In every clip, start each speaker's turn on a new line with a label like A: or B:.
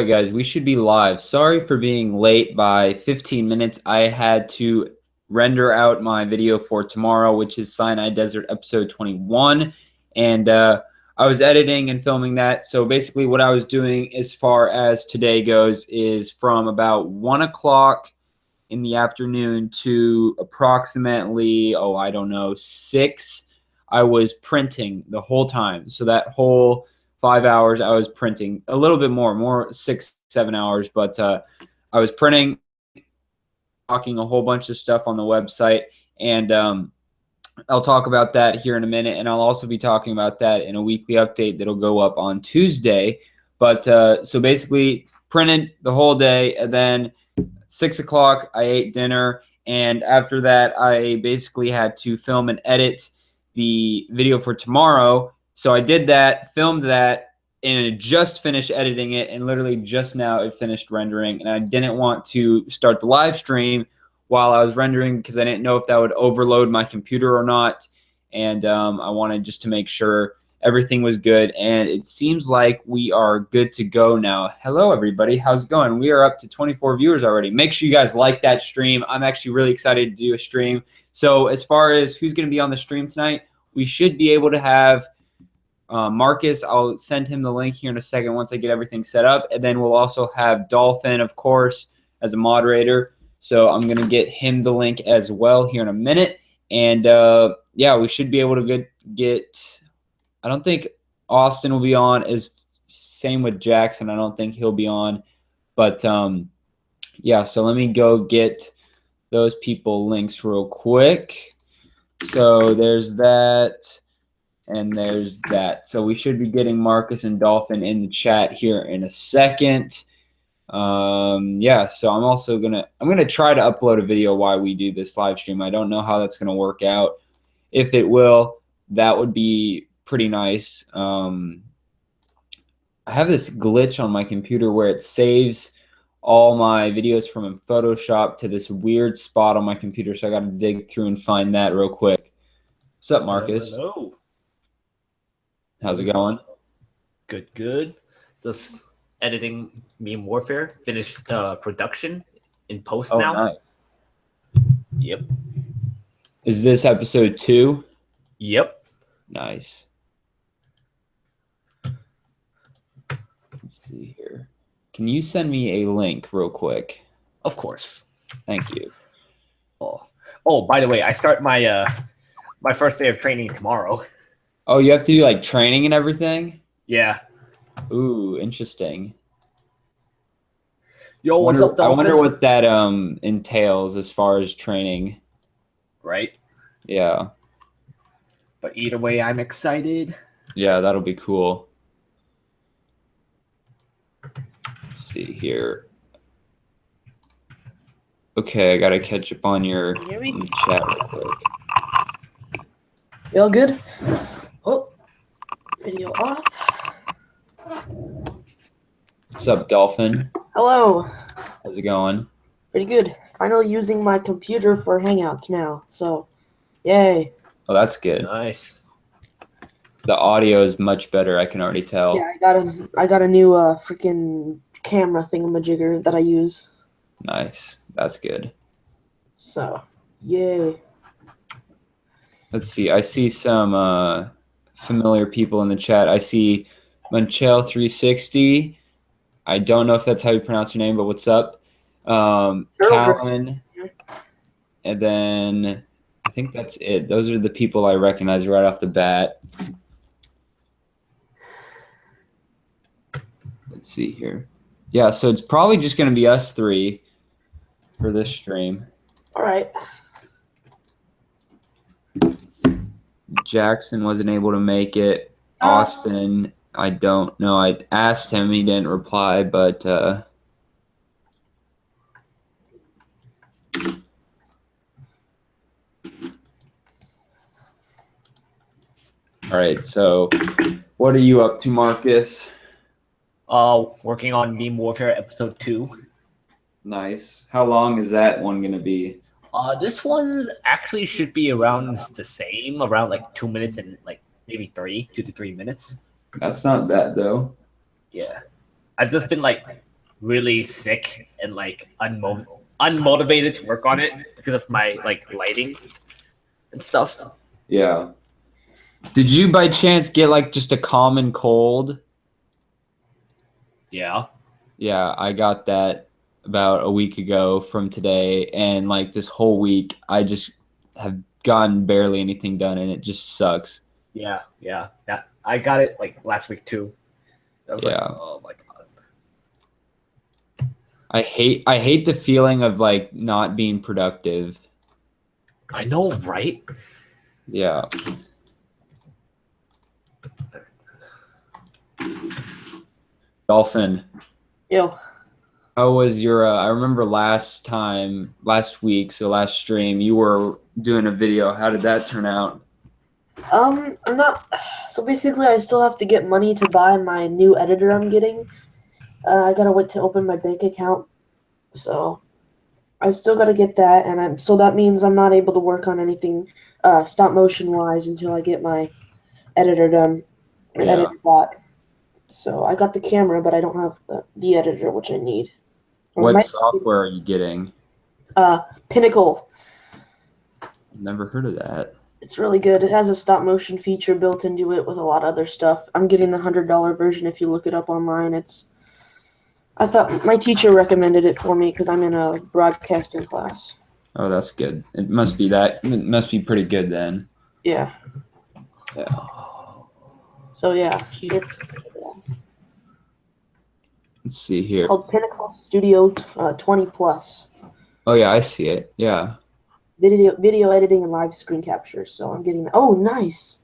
A: right, guys, we should be live. Sorry for being late by 15 minutes. I had to render out my video for tomorrow, which is Sinai Desert episode 21. And I was editing and filming that. So basically what I was doing as far as today goes is from about 1 o'clock in the afternoon to approximately, I don't know, 6, I was printing the whole time. So that whole 5 hours I was printing, a little bit more 6, 7 hours, but I was printing, talking a whole bunch of stuff on the website, and I'll talk about that here in a minute, and I'll also be talking about that in a weekly update that'll go up on Tuesday. But so basically printed the whole day, and then 6 o'clock I ate dinner, and after that I basically had to film and edit the video for tomorrow. So I did that, filmed that, and it just finished editing it, and literally just now it finished rendering. And I didn't want to start the live stream while I was rendering because I didn't know if that would overload my computer or not. And I wanted just to make sure everything was good, and it seems like we are good to go now. Hello, everybody. How's it going? We are up to 24 viewers already. Make sure you guys like that stream. I'm actually really excited to do a stream. So as far as who's going to be on the stream tonight, we should be able to have Marcus. I'll send him the link here in a second once I get everything set up. And then we'll also have Dolphin, of course, as a moderator. So I'm going to get him the link as well here in a minute. And yeah, we should be able to get I don't think Austin will be on. Same with Jackson. I don't think he'll be on. But yeah, so let me go get those people links real quick. So there's that, and there's that. So we should be getting Marcus and Dolphin in the chat here in a second. Yeah, so I'm gonna try to upload a video while we do this live stream. I don't know how that's gonna work out. If it will, that would be pretty nice. I have this glitch on my computer where it saves all my videos from Photoshop to this weird spot on my computer, so I got to dig through and find that real quick. What's up, Marcus?
B: Hello.
A: How's it going?
B: Good. Just editing Meme Warfare. Finished production in post now.
A: Nice.
B: Yep.
A: Is this episode 2?
B: Yep.
A: Nice. Let's see here. Can you send me a link real quick?
B: Of course.
A: Thank you.
B: Oh, by the way, I start my my first day of training tomorrow.
A: Oh, you have to do like training and everything?
B: Yeah.
A: Ooh, interesting.
B: Yo, what's up, Dolphin?
A: I wonder what that entails as far as training.
B: Right?
A: Yeah.
B: But either way, I'm excited.
A: Yeah, that'll be cool. Let's see here. Okay, I gotta catch up on your chat real quick.
C: You all good? Oh, video off.
A: What's up, Dolphin?
C: Hello.
A: How's it going?
C: Pretty good. Finally using my computer for Hangouts now, so yay.
A: Oh, that's good.
B: Nice.
A: The audio is much better, I can already tell.
C: Yeah, I got a new freaking camera thingamajigger that I use.
A: Nice. That's good.
C: So, yay.
A: Let's see. I see some familiar people in the chat. I see Manchel360. I don't know if that's how you pronounce your name, but what's up? Calvin. And then I think that's it. Those are the people I recognize right off the bat. Let's see here. Yeah, so it's probably just going to be us 3 for this stream.
C: All right.
A: Jackson wasn't able to make it. Austin, I don't know. I asked him. He didn't reply, but all right, so what are you up to, Marcus?
B: Working on Meme Warfare episode 2.
A: Nice. How long is that one going to be?
B: This one actually should be around the same, around like 2 minutes and like maybe 2 to 3 minutes.
A: That's not bad, though.
B: Yeah. I've just been like really sick and like unmotivated to work on it because of my like lighting and stuff.
A: Yeah. Did you by chance get like just a common cold?
B: Yeah.
A: Yeah, I got that about a week ago from today, and like this whole week I just have gotten barely anything done, and it just sucks.
B: Yeah. That I got it like last week too. I was like,
A: Yeah.
B: oh my god.
A: I hate the feeling of like not being productive.
B: I know, right?
A: Yeah. Dolphin,
C: Yo.
A: how was your I remember last week, so last stream, you were doing a video. How did that turn out?
C: I'm not. So basically, I still have to get money to buy my new editor I'm getting. I gotta wait to open my bank account, so I still gotta get that, and so that means I'm not able to work on anything stop motion wise until I get my editor done or
A: Yeah.
C: editor bought. So I got the camera, but I don't have the editor, which I need. Or
A: What
C: my
A: software are you getting?
C: Pinnacle.
A: Never heard of that.
C: It's really good. It has a stop motion feature built into it with a lot of other stuff. I'm getting the $100 version. If you look it up online, I thought my teacher recommended it for me because I'm in a broadcasting class.
A: Oh, that's good. It must be pretty good then.
C: Yeah.
A: Yeah.
C: So yeah, it's
A: Let's see here.
C: called Pinnacle Studio 20 Plus.
A: Oh yeah, I see it. Yeah.
C: Video editing and live screen capture. So I'm getting that. Oh, nice.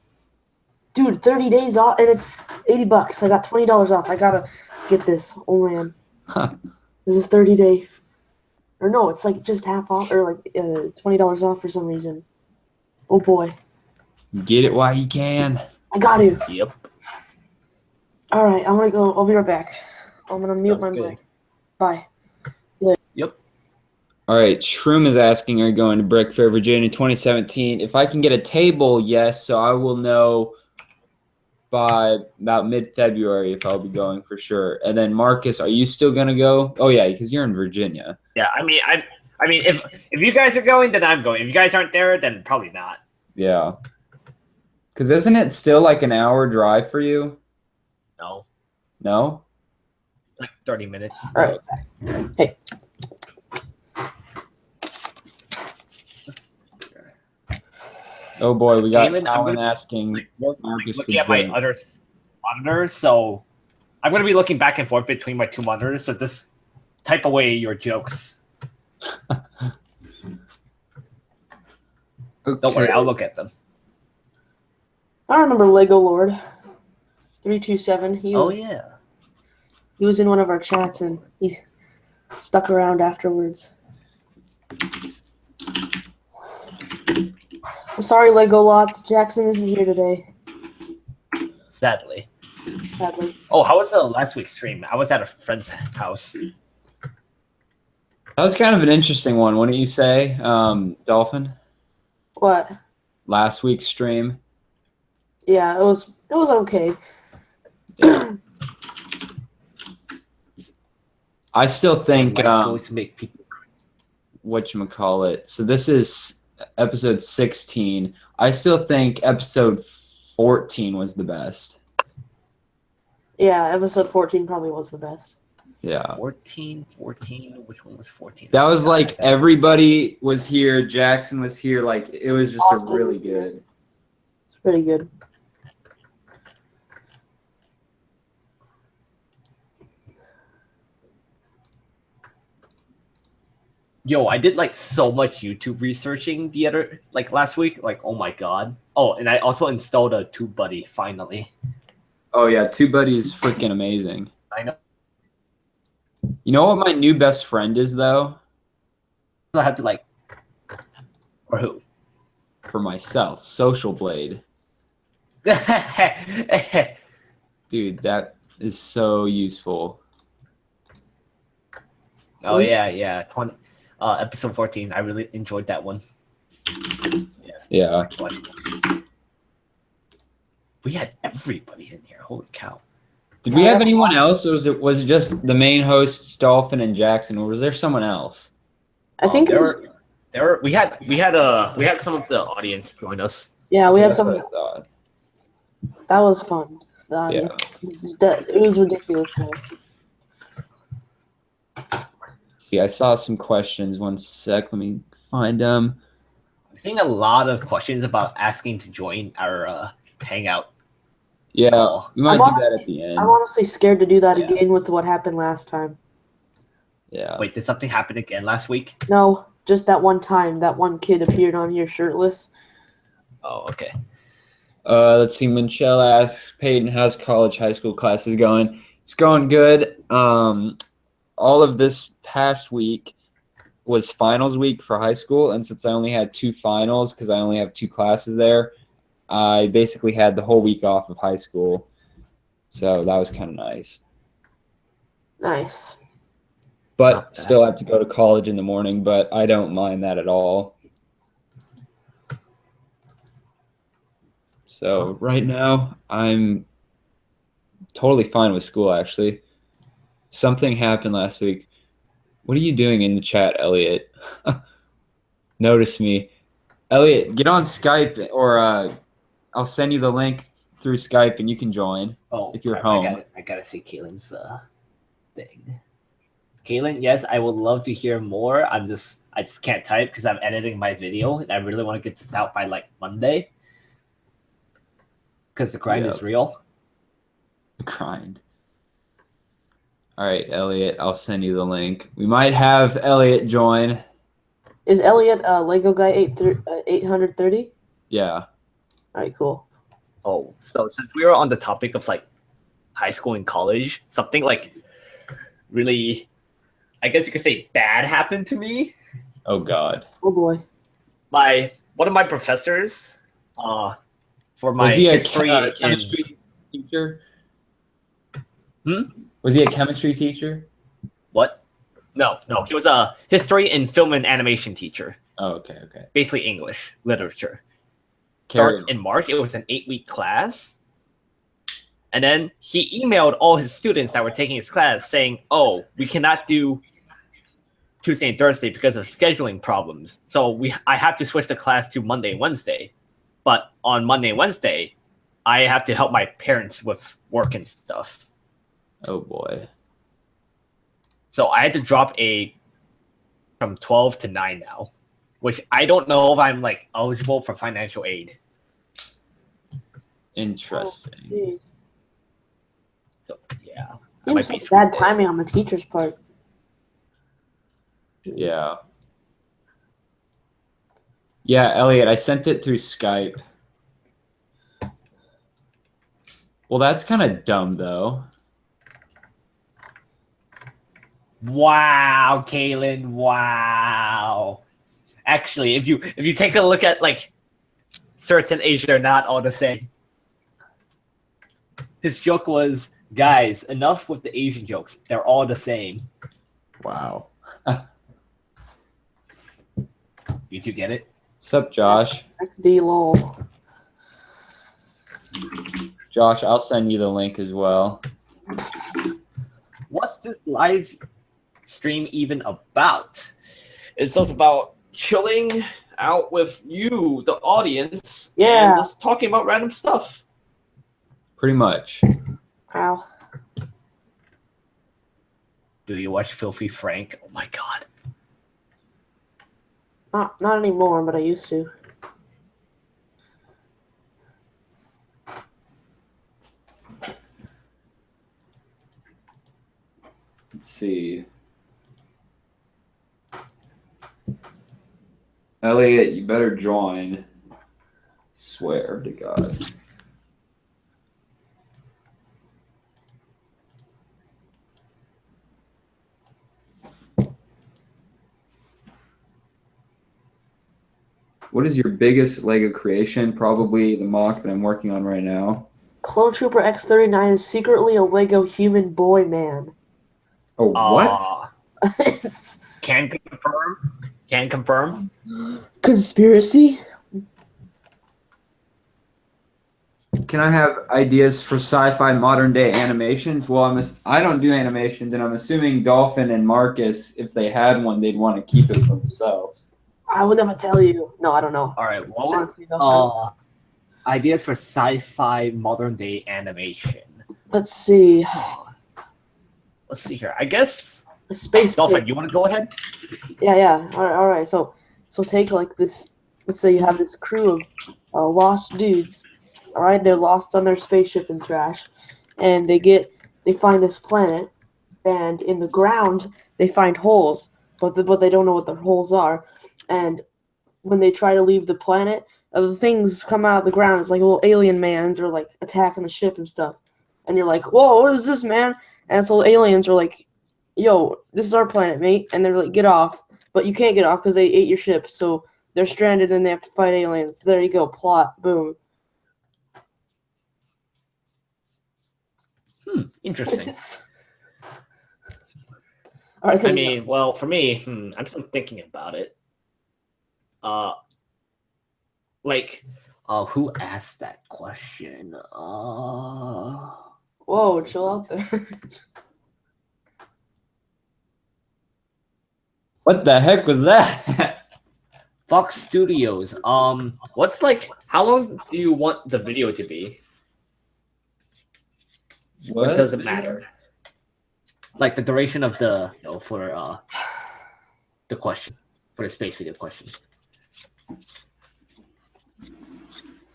C: Dude, 30 days off and it's $80. I got $20 off. I gotta get this. Oh man.
A: Huh.
C: This is 30-day. Or no, it's like just half off or like $20 off for some reason. Oh boy.
A: Get it while you can.
C: I got to.
B: Yep.
C: All right, I'm gonna go. I'll be right back. I'm gonna mute my mic. Bye.
B: Yep.
A: All right, Shroom is asking, are you going to BrickFair Virginia 2017? If I can get a table, yes, so I will know by about mid-February if I'll be going for sure. And then Marcus, are you still going to go? Oh, yeah, because you're in Virginia.
B: Yeah, I mean, if you guys are going, then I'm going. If you guys aren't there, then probably not.
A: Yeah. Because isn't it still like an hour drive for you?
B: No.
A: No?
B: Like 30 minutes.
C: All right. Hey.
A: Oh, boy, we got
B: Galen,
A: Alan asking
B: Marcus looking at my other monitors, so I'm going to be looking back and forth between my two monitors, so just type away your jokes.
A: Okay.
B: Don't worry, I'll look at them.
C: I remember Lego Lord 327.
B: Oh yeah.
C: He was in one of our chats and he stuck around afterwards. I'm sorry, Lego Lots. Jackson isn't here today.
B: Sadly.
C: Sadly.
B: Oh, how was the last week's stream? I was at a friend's house.
A: That was kind of an interesting one, wouldn't you say, Dolphin?
C: What?
A: Last week's stream.
C: Yeah, it was okay.
A: I still think
B: whatchamacallit.
A: so this is episode 16. I still think episode 14 was the best.
C: Yeah, episode 14 probably was the best.
A: Yeah.
B: 14. Which one was 14?
A: That was like everybody was here. Jackson was here. Like it was just
C: Austin
A: a really
C: was here.
A: good.
C: It's pretty good.
B: Yo, I did like so much YouTube researching the other last week. Like, oh my god. Oh, and I also installed a TubeBuddy finally.
A: Oh yeah, TubeBuddy is freaking amazing.
B: I know.
A: You know what my new best friend is though?
B: I have to or who?
A: For myself, Social Blade. Dude, that is so useful.
B: Oh yeah. Episode 14. I really enjoyed that one.
A: Yeah.
B: We had everybody in here. Holy cow.
A: Did we have anyone else, or was it just the main hosts, Dolphin and Jackson, or was there someone else?
C: I think it was,
B: we had some of the audience join us.
C: yeah, we had
A: That's
C: some.
A: what I thought.
C: That was fun.
A: Yeah.
C: It was ridiculous, though.
A: Yeah, I saw some questions. One sec, let me find them.
B: I'm seeing a lot of questions about asking to join our hangout.
A: Yeah,
B: call.
A: we might do that at the end.
C: I'm honestly scared to do that
B: Yeah.
C: again with what happened last time.
A: Yeah.
B: Wait, did something happen again last week?
C: No, just that one time. That one kid appeared on here shirtless.
B: Oh, okay.
A: Let's see. Michelle asks, Peyton, how's college, high school classes going? It's going good. All of this past week was finals week for high school, and since I only had 2 finals because I only have 2 classes there, I basically had the whole week off of high school. So that was kind of nice.
C: Nice.
A: But still have to go to college in the morning, but I don't mind that at all. So right now, I'm totally fine with school, actually. Something happened last week. What are you doing in the chat, Elliot? Notice me. Elliot, get on Skype, or I'll send you the link through Skype and you can join if you're home.
B: I gotta see Kaylin's thing. Kaylin, yes, I would love to hear more. I just can't type because I'm editing my video and I really want to get this out by like Monday. Because the grind is real.
A: The grind. All right, Elliot, I'll send you the link. We might have Elliot join.
C: Is Elliot Lego Guy 830?
A: Yeah.
C: All right, cool.
B: Oh, so since we were on the topic of like high school and college, something like really, I guess you could say bad happened to me.
A: Oh God.
C: Oh boy.
B: One of my professors, for my
A: was he
B: history
A: a chemistry teacher?
B: Hmm?
A: Was he a chemistry teacher?
B: What? No. He was a history and film and animation teacher.
A: Oh, okay.
B: Basically English literature.
A: Carry
B: Starts in March. It was an 8-week class. And then he emailed all his students that were taking his class saying, oh, we cannot do Tuesday and Thursday because of scheduling problems. So I have to switch the class to Monday and Wednesday. But on Monday and Wednesday, I have to help my parents with work and stuff.
A: Oh boy.
B: So I had to drop from 12 to 9 now, which I don't know if I'm like eligible for financial aid.
A: Interesting.
C: Oh,
B: so yeah.
C: Seems like bad timing on the teacher's part.
A: Yeah. Yeah, Elliot, I sent it through Skype. Well, that's kind of dumb, though.
B: Wow, Kaylin, wow. Actually, if you take a look at like certain Asian, they're not all the same. His joke was, guys, enough with the Asian jokes. They're all the same.
A: Wow.
B: You two get it?
A: Sup, Josh?
C: XD lol.
A: Josh, I'll send you the link as well.
B: What's this live stream even about? It's just about chilling out with you, the audience,
C: Yeah.
B: and just talking about random stuff.
A: Pretty much.
C: Wow.
B: Do you watch Filthy Frank? Oh my god.
C: Not anymore, but I used to.
A: Let's see. Elliot, you better join. Swear to God. What is your biggest Lego creation? Probably the mock that I'm working on right now.
C: Clone Trooper X39 is secretly a Lego human boy man.
A: Oh, what?
B: Can confirm. Can confirm.
A: Can I have ideas for sci-fi modern day animations? Well, I don't do animations, and I'm assuming Dolphin and Marcus, if they had one, they'd want to keep it for themselves.
C: I would never tell you. No, I don't know.
B: All right. What
C: Honestly, though.
B: ideas for sci-fi modern day animation?
C: Let's see.
B: Let's see here. I guess
C: Space
B: Dolphin, you want to go ahead?
C: Yeah. All right. So take like this. Let's say you have this crew of lost dudes. All right, they're lost on their spaceship and trash, and they find this planet, and in the ground they find holes, but they don't know what the holes are, and when they try to leave the planet, the things come out of the ground. It's like little alien mans are like attacking the ship and stuff, and you're like, whoa, what is this, man? And so aliens are like, yo, this is our planet, mate, and they're like, get off, but you can't get off because they ate your ship, so they're stranded and they have to fight aliens. There you go, plot, boom.
B: Interesting.
C: All right,
B: I mean, well, for me, I'm still thinking about it. Who asked that question?
C: Whoa, chill out there.
A: What the heck was that?
B: Fox Studios. What's how long do you want the video to be?
A: What?
B: Or does it matter? Like the duration of the for the question, for the space video question.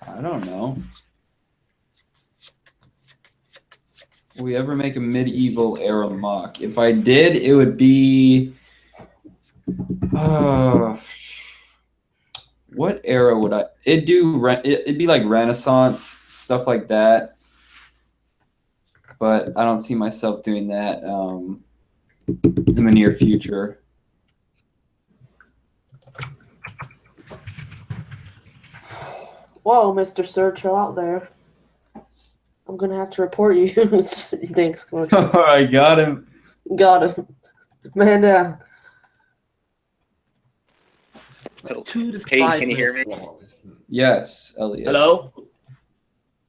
A: I don't know. Will we ever make a medieval era mock? If I did, it would be. What era would I? It'd be like Renaissance stuff like that. But I don't see myself doing that in the near future.
C: Whoa, Mr. Sir, chill out there. I'm gonna have to report you. Thanks, Coach.
A: I got him.
C: Got him. Man down.
D: Oh.
B: 2 to 5
D: Hey, can you hear me?
B: minutes long.
A: Yes, Elliot.
B: Hello.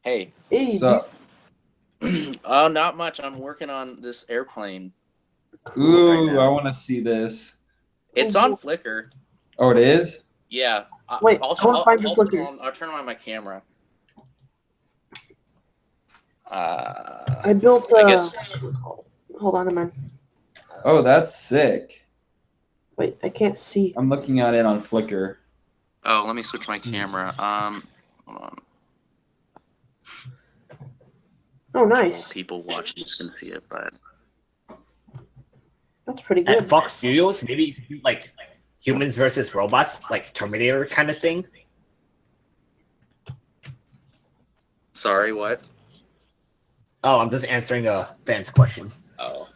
D: Hey.
C: Hey,
A: So,
D: Oh, not much. I'm working on this airplane.
A: ooh,
D: right now.
A: I want to see this.
D: It's on Flickr.
A: Oh, it is?
D: Yeah.
C: Wait, I wanna find your Flickr.
D: I'll turn on my camera.
C: I built
D: I guess.
C: Hold on a minute.
A: Oh, that's sick.
C: Wait, I can't see.
A: I'm looking at it on Flickr.
D: Oh, let me switch my camera. Hold on.
C: Oh, nice.
D: People watching can see it, but
C: That's pretty
B: At
C: good.
B: Fox Studios, maybe you could do, like humans versus robots, like Terminator kind of thing.
D: sorry, what?
B: Oh, I'm just answering a fan's question.
D: Oh.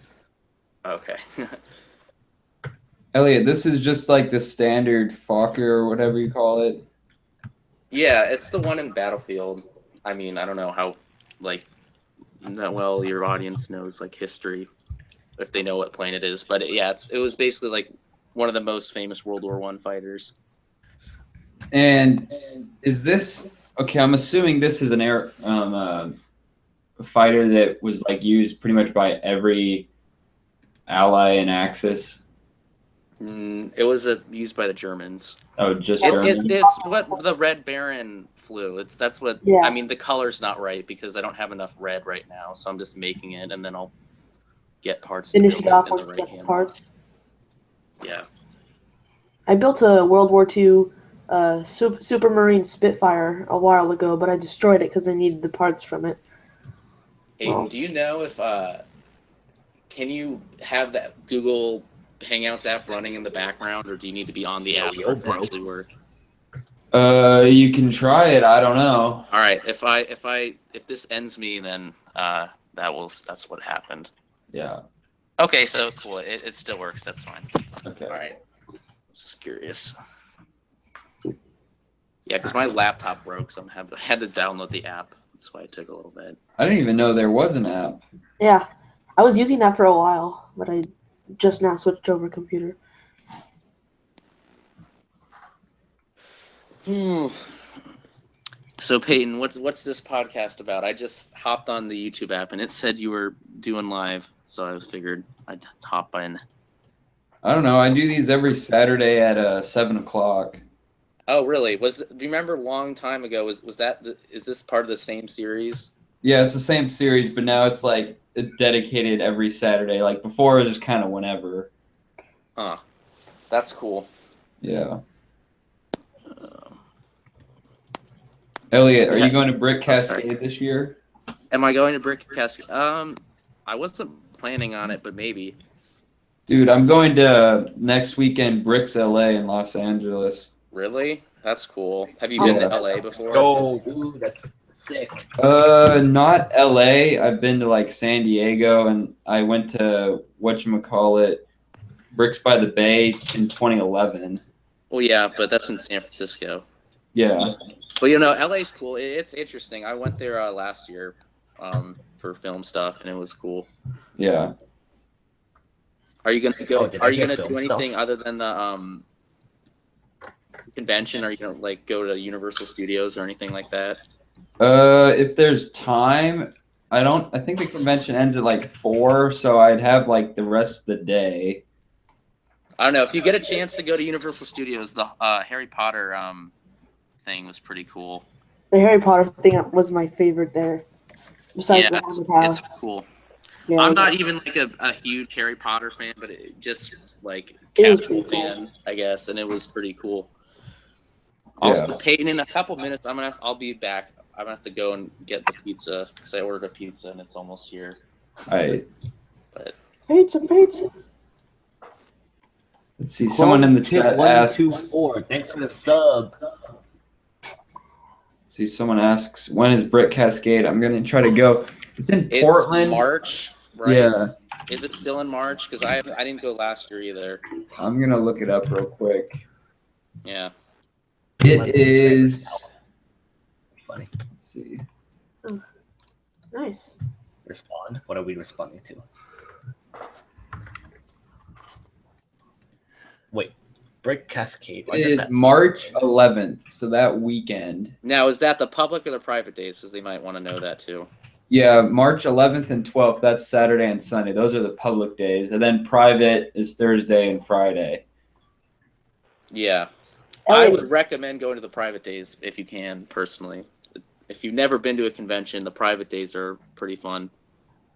D: Okay.
A: Elliot, this is just like the standard Fokker or whatever you call it.
D: Yeah, it's the one in Battlefield. I mean, I don't know how, well your audience knows history, if they know what plane it is. But yeah, it was basically one of the most famous World War I fighters.
A: And is this okay? I'm assuming this is an air fighter that was used pretty much by every ally in Axis.
D: It was used by the Germans.
A: Oh, just
D: It's what the Red Baron flew. That's what.
C: Yeah.
D: I mean, the color's not right because I don't have enough red right now, so I'm just making it, and then I'll get parts.
C: Finish
D: to
C: it off
D: in
C: once
D: the
C: you
D: right
C: get the
D: hand.
C: parts.
D: Yeah.
C: I built a World War II Supermarine Spitfire a while ago, but I destroyed it because I needed the parts from it.
D: Hey,
C: Well,
D: do you know if can you have that Google Hangouts app running in the background, or do you need to be on the app for it to actually work?
A: You can try it. I don't know.
D: All right. If this ends me, then that's what happened.
A: Yeah.
D: Okay, so cool. It still works. That's fine.
A: Okay.
D: All right. Just curious. Yeah, because my laptop broke, so I had to download the app. That's why it took a little bit.
A: I didn't even know there was an app.
C: yeah, I was using that for a while, but I just now switched over computer.
D: So Peyton, what's this podcast about? I just hopped on the YouTube app and it said you were doing live, so I figured I'd hop in.
A: I don't know. I do these every Saturday at 7 o'clock.
D: Oh, really? Do you remember a long time ago? Is this part of the same series?
A: Yeah, it's the same series, but now it's like dedicated every Saturday. Like before, it was just kind of whenever.
D: Huh. That's cool.
A: Yeah. Elliot, are you going to Brick Cascade this year?
D: Am I going to Brick Cascade? I wasn't planning on it, but maybe.
A: Dude, I'm going to next weekend Bricks LA in Los Angeles.
D: Really? That's cool. Have you been to LA before?
B: Oh, dude, that's sick.
A: Not LA. I've been to like San Diego, and I went to whatchamacallit, Bricks by the Bay in 2011.
D: Well, yeah, but that's in San Francisco.
A: Yeah.
D: But LA's cool. It's interesting. I went there last year for film stuff, and it was cool.
A: Yeah.
D: Are you gonna go?
B: Oh,
D: are you gonna do anything
B: stuff?
D: other than the convention? Are you gonna like go to Universal Studios or anything like that?
A: If there's time, I think the convention ends at like 4, so I'd have like the rest of the day.
D: I don't know. If you get a chance to go to Universal Studios, the Harry Potter thing was pretty cool.
C: The Harry Potter thing was my favorite there. Besides the haunted house.
D: It's cool.
C: Yeah,
D: I'm not even like a huge Harry Potter fan, but it just like
C: It was
D: casual
C: pretty cool.
D: fan, I guess, and it was pretty cool. Also,
A: Yeah.
D: Peyton, in a couple minutes, I'll be back. I'm gonna have to go and get the pizza because I ordered a pizza and it's almost here.
A: All right.
C: Pizza.
A: Let's see. Someone in the chat asks.
B: 124. Thanks for the sub.
A: See, someone asks, when is Brick Cascade? I'm gonna try to go. It's in Portland.
D: It's March, right?
A: Yeah.
D: Is it still in March? Because I didn't go last year either.
A: I'm gonna look it up real quick.
D: Yeah.
A: It is.
B: Funny.
A: Let's see.
C: Nice.
B: Respond. What are we responding to? Wait. Brick Cascade. Why
A: It
B: does
A: is
B: that
A: March 11th, so that weekend.
D: Now, is that the public or the private days? Because they might want to know that too.
A: Yeah, March 11th and 12th. That's Saturday and Sunday. Those are the public days, and then private is Thursday and Friday.
D: Yeah. I
C: Elliot,
D: would recommend going to the private days if you can, personally. If you've never been to a convention, the private days are pretty fun.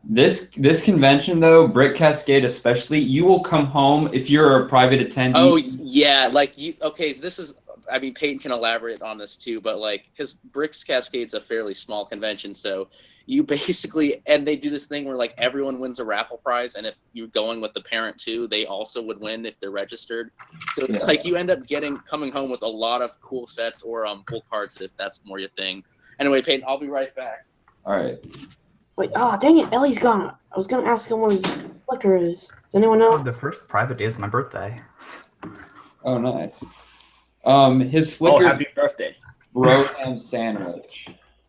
A: This convention though, Brick Cascade especially, you will come home if you're a private attendee.
D: Oh, yeah. Like, this is, I mean, Peyton can elaborate on this too, but like, because Bricks Cascade's a fairly small convention, so you basically, and they do this thing where like everyone wins a raffle prize, and if you're going with the parent too, they also would win if they're registered. So it's like you end up coming home with a lot of cool sets or pull cards if that's more your thing. Anyway, Peyton, I'll be right back.
A: All right.
C: wait, dang it, Ellie's gone. I was gonna ask him what his flicker is. Does anyone know?
E: The first private day is my birthday.
A: Oh, nice. His flicker
B: happy birthday.
A: bro ham sandwich.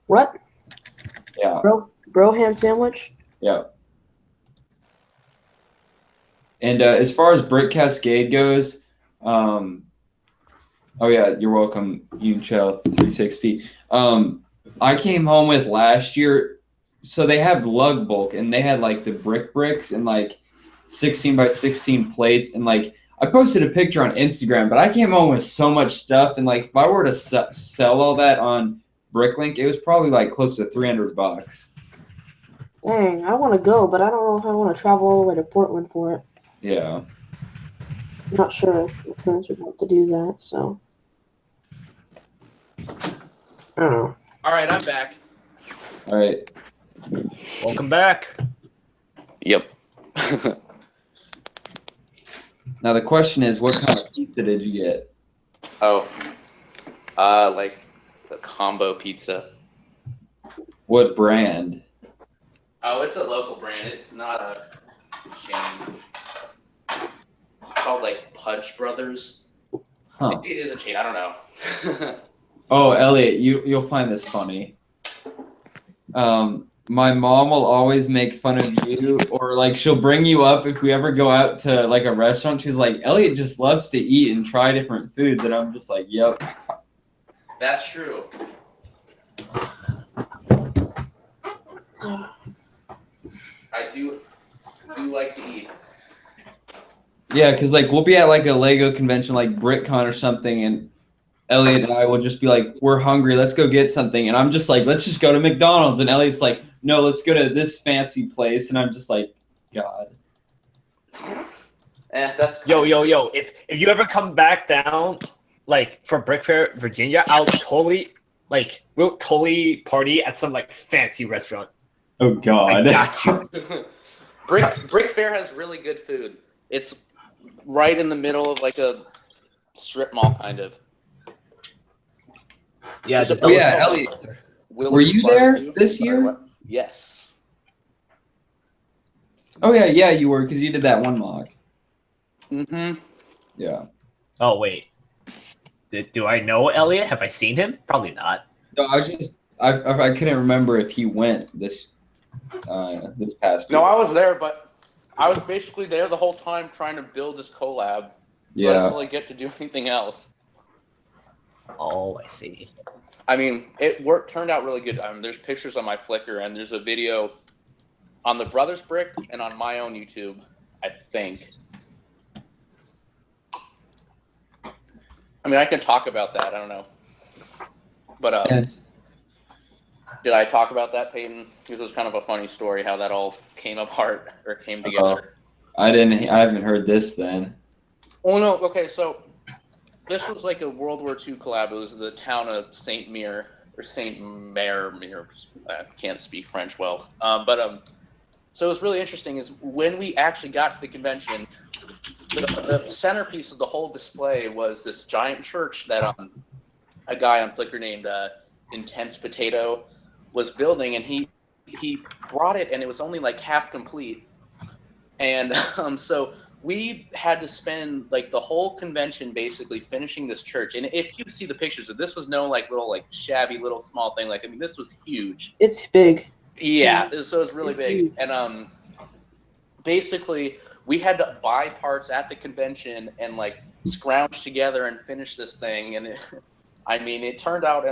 C: What?
A: Yeah.
C: Bro ham sandwich?
A: Yeah. And as far as Brick Cascade goes, oh yeah, you're welcome, Yunchel 360. I came home with last year, so they have lug bulk, and they had like the bricks and like 16 by 16 plates, and like I posted a picture on Instagram, but I came home with so much stuff, and like if I were to sell all that on Bricklink, it was probably like close to $300.
C: Dang, I want to go, but I don't know if I want to travel all the way to Portland for it.
A: Yeah.
C: I'm not sure if my parents would want to do that, so. I don't know.
D: All right, I'm back.
A: All right.
B: Welcome back.
D: Yep.
A: Now the question is, what kind of pizza did you get?
D: Oh, like the combo pizza.
A: What brand?
D: Oh, it's a local brand. It's not a chain. It's called like Pudge Brothers.
A: Huh.
D: Maybe it is a chain. I don't know.
A: Oh, Elliot, you'll find this funny. My mom will always make fun of you, or like she'll bring you up if we ever go out to like a restaurant. She's like, Elliot just loves to eat and try different foods, and I'm just like, yep.
D: That's true. I do like to eat.
A: Yeah, because like we'll be at like a Lego convention like BrickCon or something, and Elliot and I will just be like, we're hungry, let's go get something. And I'm just like, let's just go to McDonald's. And Elliot's like, no, let's go to this fancy place. And I'm just like, God.
D: That's
B: Yo. If you ever come back down, like for BrickFair, Virginia, we'll totally party at some like fancy restaurant.
A: Oh, God.
B: I got you.
D: BrickFair has really good food. It's right in the middle of like a strip mall, kind of.
B: Yeah,
A: Elliot, were you there this year?
D: Yes.
A: Oh, yeah, you were, because you did that one mock.
D: Mm-hmm.
A: Yeah.
B: Oh, wait. Do I know Elliot? Have I seen him? Probably not.
A: No, I couldn't remember if he went this past year.
D: No, I was there, but I was basically there the whole time trying to build this collab. So
A: Yeah.
D: I didn't really get to do anything else.
B: Oh, I see.
D: I mean, turned out really good. There's pictures on my Flickr, and there's a video on the Brothers Brick and on my own YouTube, I think. I mean, I can talk about that. I don't know. But did I talk about that, Peyton? This was kind of a funny story how that all came apart or came together.
A: I haven't heard this then.
D: Oh, no. Okay, so this was like a World War II collab. It was the town of Saint Mir, or Saint Mer. I can't speak French well. So what's really interesting is when we actually got to the convention, the centerpiece of the whole display was this giant church that a guy on Flickr named Intense Potato was building, and he brought it, and it was only like half complete. And so we had to spend like the whole convention basically finishing this church. And if you see the pictures, this was no like little like shabby little small thing. Like, I mean, this was huge.
C: It's big.
D: Yeah, so it's really big. And basically we had to buy parts at the convention and like scrounge together and finish this thing. And it turned out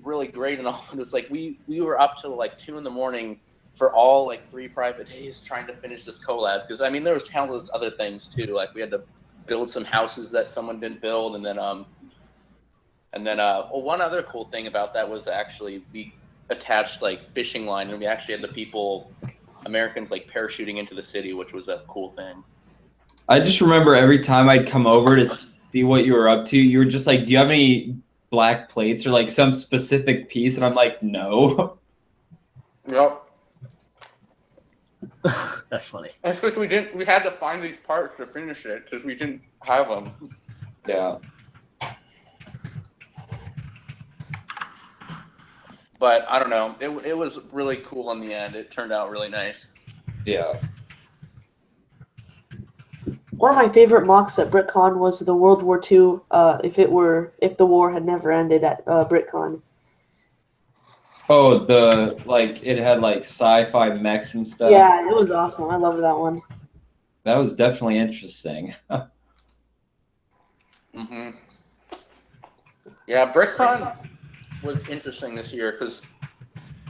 D: really great. And all, it was like we were up till like 2 a.m. for all like 3 private days trying to finish this collab. Because I mean, there was countless other things too. Like we had to build some houses that someone didn't build, and then one other cool thing about that was actually we attached like fishing line, and we actually had the Americans like parachuting into the city, which was a cool thing.
A: I just remember every time I'd come over to see what you were up to, you were just like, do you have any black plates or like some specific piece? And I'm like, no.
D: Yep.
B: That's funny.
D: That's because we had to find these parts to finish it because we didn't have them.
A: Yeah.
D: But I don't know. It was really cool in the end. It turned out really nice.
A: Yeah.
C: One of my favorite mocks at BrickCon was the World War II. If the war had never ended at BrickCon.
A: Oh, it had like sci-fi mechs and stuff.
C: Yeah, it was awesome. I loved that one.
A: That was definitely interesting.
D: Mm-hmm. Yeah, BrickCon was interesting this year because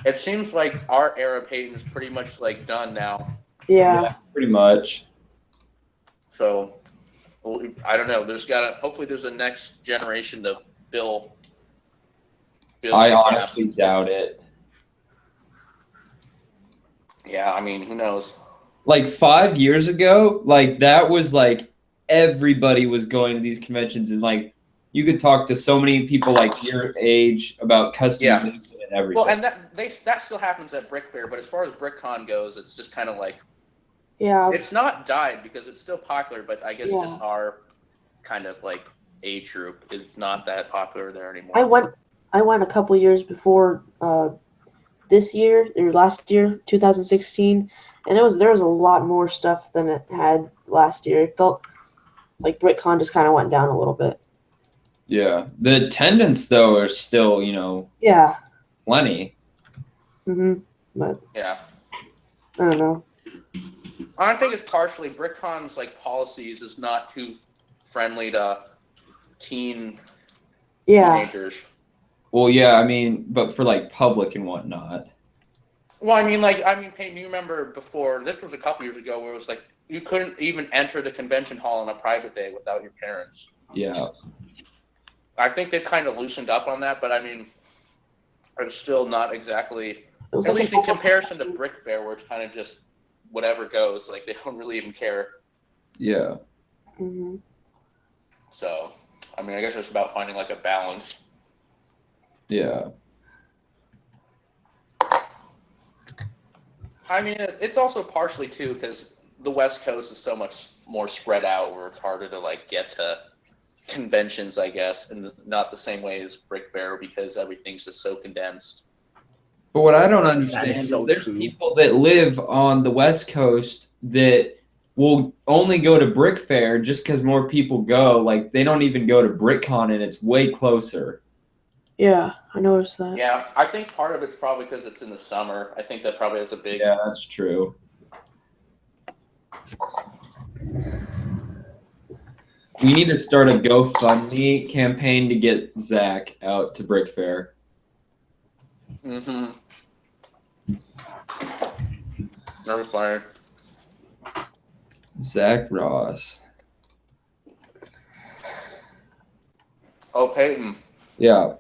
D: it seems like our era Peyton is pretty much like done now.
C: Yeah,
A: pretty much.
D: So I don't know. Hopefully there's a next generation to build.
A: I honestly doubt it.
D: Yeah, I mean, who knows?
A: Like 5 years ago, like that was like everybody was going to these conventions, and like you could talk to so many people like your age about customization and everything.
D: Well, and that still happens at BrickFair, but as far as BrickCon goes, it's just kind of like it's not died because it's still popular, but I guess just our kind of like age group is not that popular there anymore.
C: I went a couple years before this year or last year, 2016, and there was a lot more stuff than it had last year. It felt like BrickCon just kind of went down a little bit.
A: Yeah, the attendance though are still, plenty.
C: But
D: yeah,
C: I don't know.
D: I think it's partially BrickCon's like policies is not too friendly to teenagers.
A: Well, yeah, I mean, but for like public and whatnot.
D: Well, Peyton, you remember before, this was a couple years ago, where it was like you couldn't even enter the convention hall on a private day without your parents.
A: Yeah.
D: I think they've kind of loosened up on that, but I mean, it's still not exactly, at least in comparison to BrickFair, where it's kind of just whatever goes. Like, they don't really even care.
A: Yeah.
C: Mm-hmm.
D: So, I mean, I guess it's about finding like a balance.
A: Yeah.
D: I mean, it's also partially too because the West Coast is so much more spread out, where it's harder to like get to conventions, I guess, and not the same way as BrickFair because everything's just so condensed.
A: But what I don't understand
B: That is so
A: is there's
B: true.
A: people that live on the West Coast that will only go to BrickFair just because more people go. Like, they don't even go to BrickCon, and it's way closer.
C: Yeah, I noticed that.
D: Yeah, I think part of it's probably because it's in the summer. I think that probably has a big.
A: Yeah, that's true. We need to start a GoFundMe campaign to get Zach out to BrickFair.
D: Mm-hmm. Never fired.
A: Zach Ross.
D: Oh, Peyton,
A: Yeah.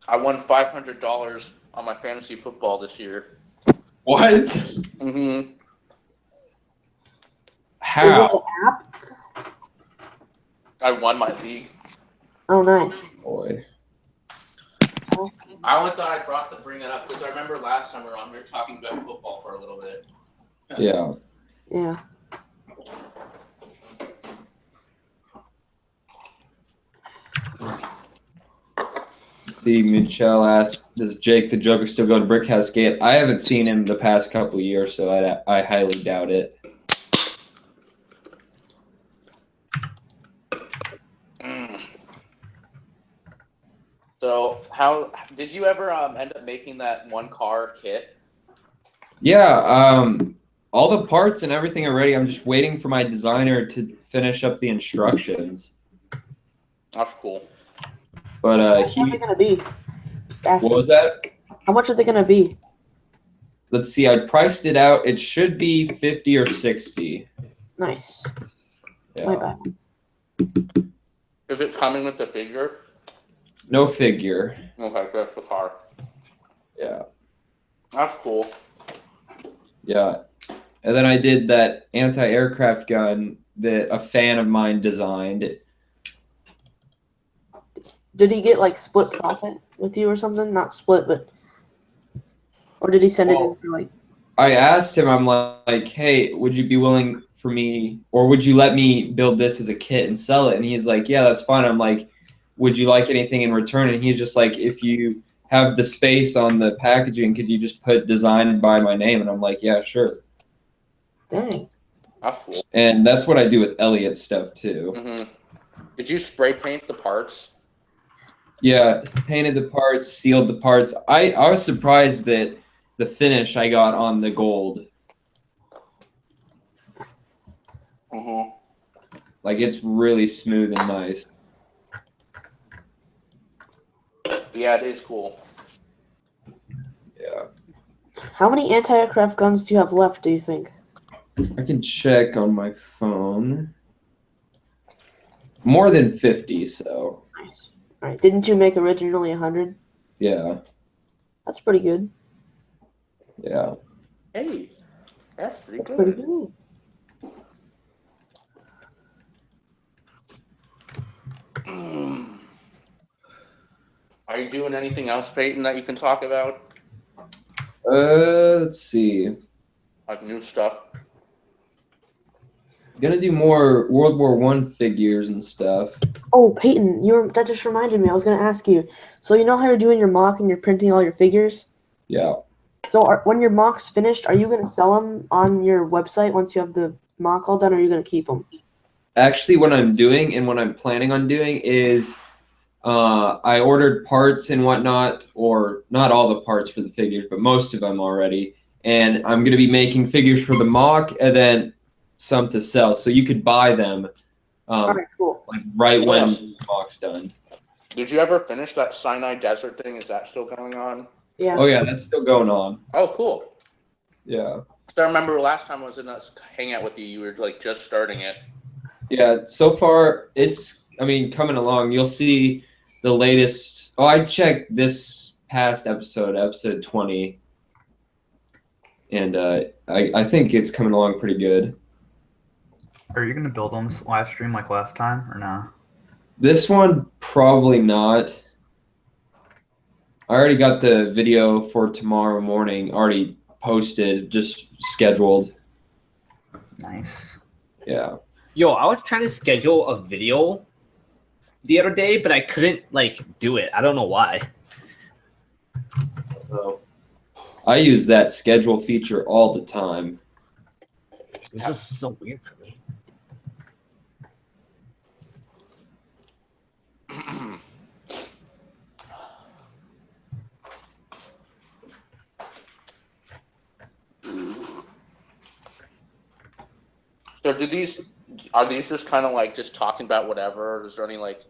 D: I won $500 on my fantasy football this year.
A: What?
D: Mm-hmm.
A: How?
C: Is it the app?
D: I won my league.
C: Oh, nice.
A: Boy.
D: I only thought I'd bring that up because I remember last time we were on, we were talking about football for a little bit.
A: Yeah.
C: Yeah.
A: See, Michelle asked, does Jake the Joker still go to Brickhouse Gate? I haven't seen him the past couple of years, so I highly doubt it.
D: So, how did you ever end up making that one car kit?
A: Yeah, all the parts and everything are ready. I'm just waiting for my designer to finish up the instructions.
D: That's cool.
A: But
C: How much are they gonna be? Just asking.
A: what was that?
C: How much are they gonna be?
A: Let's see. I priced it out. It should be 50 or 60.
C: Nice.
A: Yeah.
C: My bad.
D: Is it coming with the figure?
A: No figure.
D: Okay, that's the car.
A: Yeah.
D: That's cool.
A: Yeah. And then I did that anti-aircraft gun that a fan of mine designed.
C: Did he get like split profit with you or something? Not split, but or did he send it in for like?
A: I asked him, I'm like, hey, would you be willing for me, or would you let me build this as a kit and sell it? And he's like, yeah, that's fine. I'm like, would you like anything in return? And he's just like, if you have the space on the packaging, could you just put designed by my name? And I'm like, yeah, sure.
C: Dang.
D: That's cool.
A: And that's what I do with Elliot's stuff too.
D: Mm-hmm. Did you spray paint the parts?
A: Yeah, painted the parts, sealed the parts. I was surprised that the finish I got on the gold.
D: Mm-hmm.
A: Like, it's really smooth and nice.
D: Yeah, it is cool.
A: Yeah.
C: How many anti-aircraft guns do you have left? Do you think?
A: I can check on my phone. More than 50, so
C: Nice. All right. Didn't you make originally 100?
A: yeah,
C: That's pretty good.
A: yeah.
D: Hey, that's pretty
C: That's
D: good.
C: pretty good.
D: Are you doing anything else, Peyton, that you can talk about?
A: Let's see.
D: Like new stuff?
A: Gonna do more World War I figures and stuff.
C: Oh, Peyton, that just reminded me. I was gonna ask you. So you know how you're doing your mock and you're printing all your figures?
A: Yeah.
C: So when your mock's finished, are you gonna sell them on your website once you have the mock all done, or are you gonna keep them?
A: Actually, what I'm doing and what I'm planning on doing is I ordered parts and whatnot, or not all the parts for the figures, but most of them already. And I'm going to be making figures for the mock and then some to sell. So you could buy them
C: All right, cool.
A: like right when the mock's done.
D: Did you ever finish that Sinai Desert thing? Is that still going on?
C: Yeah.
A: Oh yeah, that's still going on.
D: Oh, cool.
A: Yeah.
D: So I remember last time I was in that hangout with you, you were like just starting it.
A: Yeah. So far, it's coming along. You'll see the latest. Oh, I checked this past episode 20, and I think it's coming along pretty good.
E: Are you gonna build on this live stream like last time or no?
A: This one probably not. I already got the video for tomorrow morning already posted, just scheduled.
E: Nice.
A: Yeah.
B: Yo, I was trying to schedule a video the other day, but I couldn't do it. I don't know why.
A: So I use that schedule feature all the time.
B: This is so weird for me.
D: So are these just kind of like just talking about whatever? Or is there any like?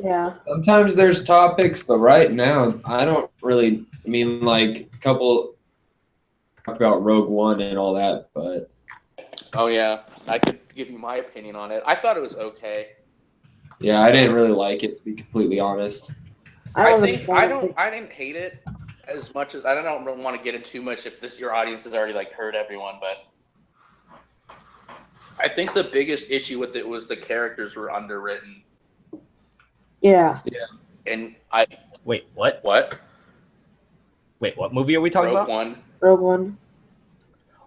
C: Yeah.
A: Sometimes there's topics, but right now I don't really. A couple talk about Rogue One and all that, but
D: Oh yeah, I could give you my opinion on it. I thought it was okay.
A: yeah, I didn't really like it, to be completely honest.
D: I
C: wasn't
D: I didn't hate it as much as I don't really want to get into too much if your audience has already heard everyone, but I think the biggest issue with it was the characters were underwritten.
C: Yeah.
D: And
B: Wait, what?
D: What?
B: Wait, what movie are we talking
D: Rogue
B: about?
D: One.
C: Rogue One.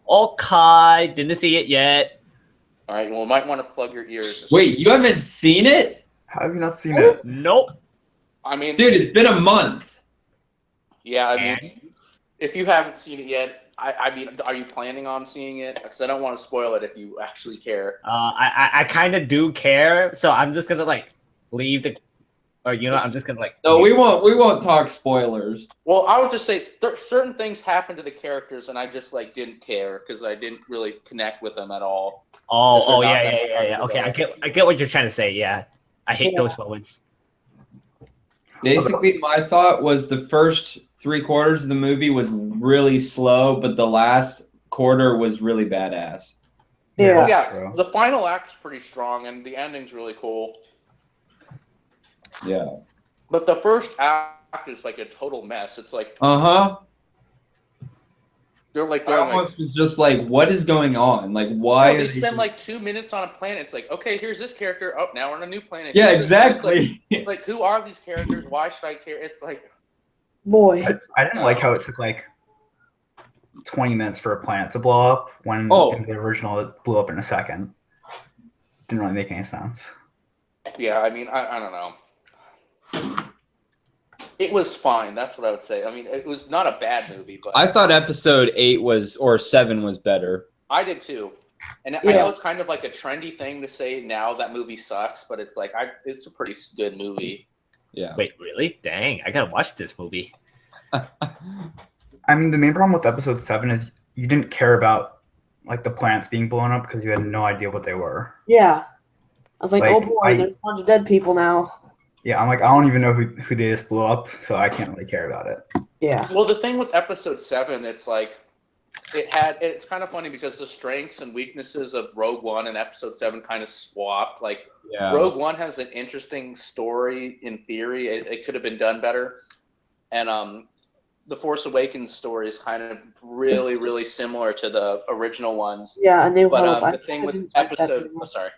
B: Okay, didn't see it yet.
D: All right, well, might want to plug your ears.
A: Wait, you haven't seen it?
E: How have you not seen it?
B: Nope.
D: I mean,
A: Dude, it's been a month.
D: yeah, I mean, if you haven't seen it yet, I mean, are you planning on seeing it? Because I don't want to spoil it if you actually care.
B: I kind of do care, so I'm just gonna leave the, or I'm just gonna
A: No, we won't talk spoilers.
D: Well, I would just say certain things happen to the characters, and I just didn't care because I didn't really connect with them at all.
B: Oh,
D: They're not
B: yeah.
D: that hard to
B: Okay,
D: develop.
B: I get what you're trying to say. Yeah, I hate those moments.
A: Basically, my thought was the first 3/4 of the movie was really slow, but the last quarter was really badass.
C: Yeah.
D: Yeah,
E: Bro.
D: the final act's pretty strong, and the ending's really cool.
A: Yeah.
D: But the first act is a total mess. It's
A: Uh-huh.
D: they're
A: I
D: they're
A: almost was just like, what is going on? Why
D: no,
A: are
D: they spend 2 minutes on a planet. It's okay, here's this character. Oh, now we're on a new planet.
A: Yeah,
D: Here's this guy.
A: exactly.
D: It's who are these characters? Why should I care? It's
C: Boy.
E: I didn't like how it took 20 minutes for a planet to blow up when in the original it blew up in a second. Didn't really make any sense.
D: yeah. I mean, I don't know. It was fine. That's what I would say. I mean, it was not a bad movie, but
A: I thought episode 8 or 7 was better.
D: I did too. And I know it's kind of a trendy thing to say now that movie sucks, but it's it's a pretty good movie.
A: Yeah.
B: Wait, really? Dang, I gotta watch this movie.
E: I mean, the main problem with episode 7 is you didn't care about the planets being blown up because you had no idea what they were.
C: Yeah. I was like, oh boy,
E: I-
C: there's a bunch of dead people now.
E: Yeah, I'm I don't even know who they just blew up, so I can't really care about it.
C: Yeah.
D: Well, the thing with episode 7, it's it's kind of funny because the strengths and weaknesses of Rogue One and episode 7 kind of swapped.
A: Yeah.
D: Rogue One has an interesting story in theory. It could have been done better. And the Force Awakens story is kind of really, really similar to the original ones.
C: Yeah, A New Hope.
D: But the thing with episode... Oh, sorry.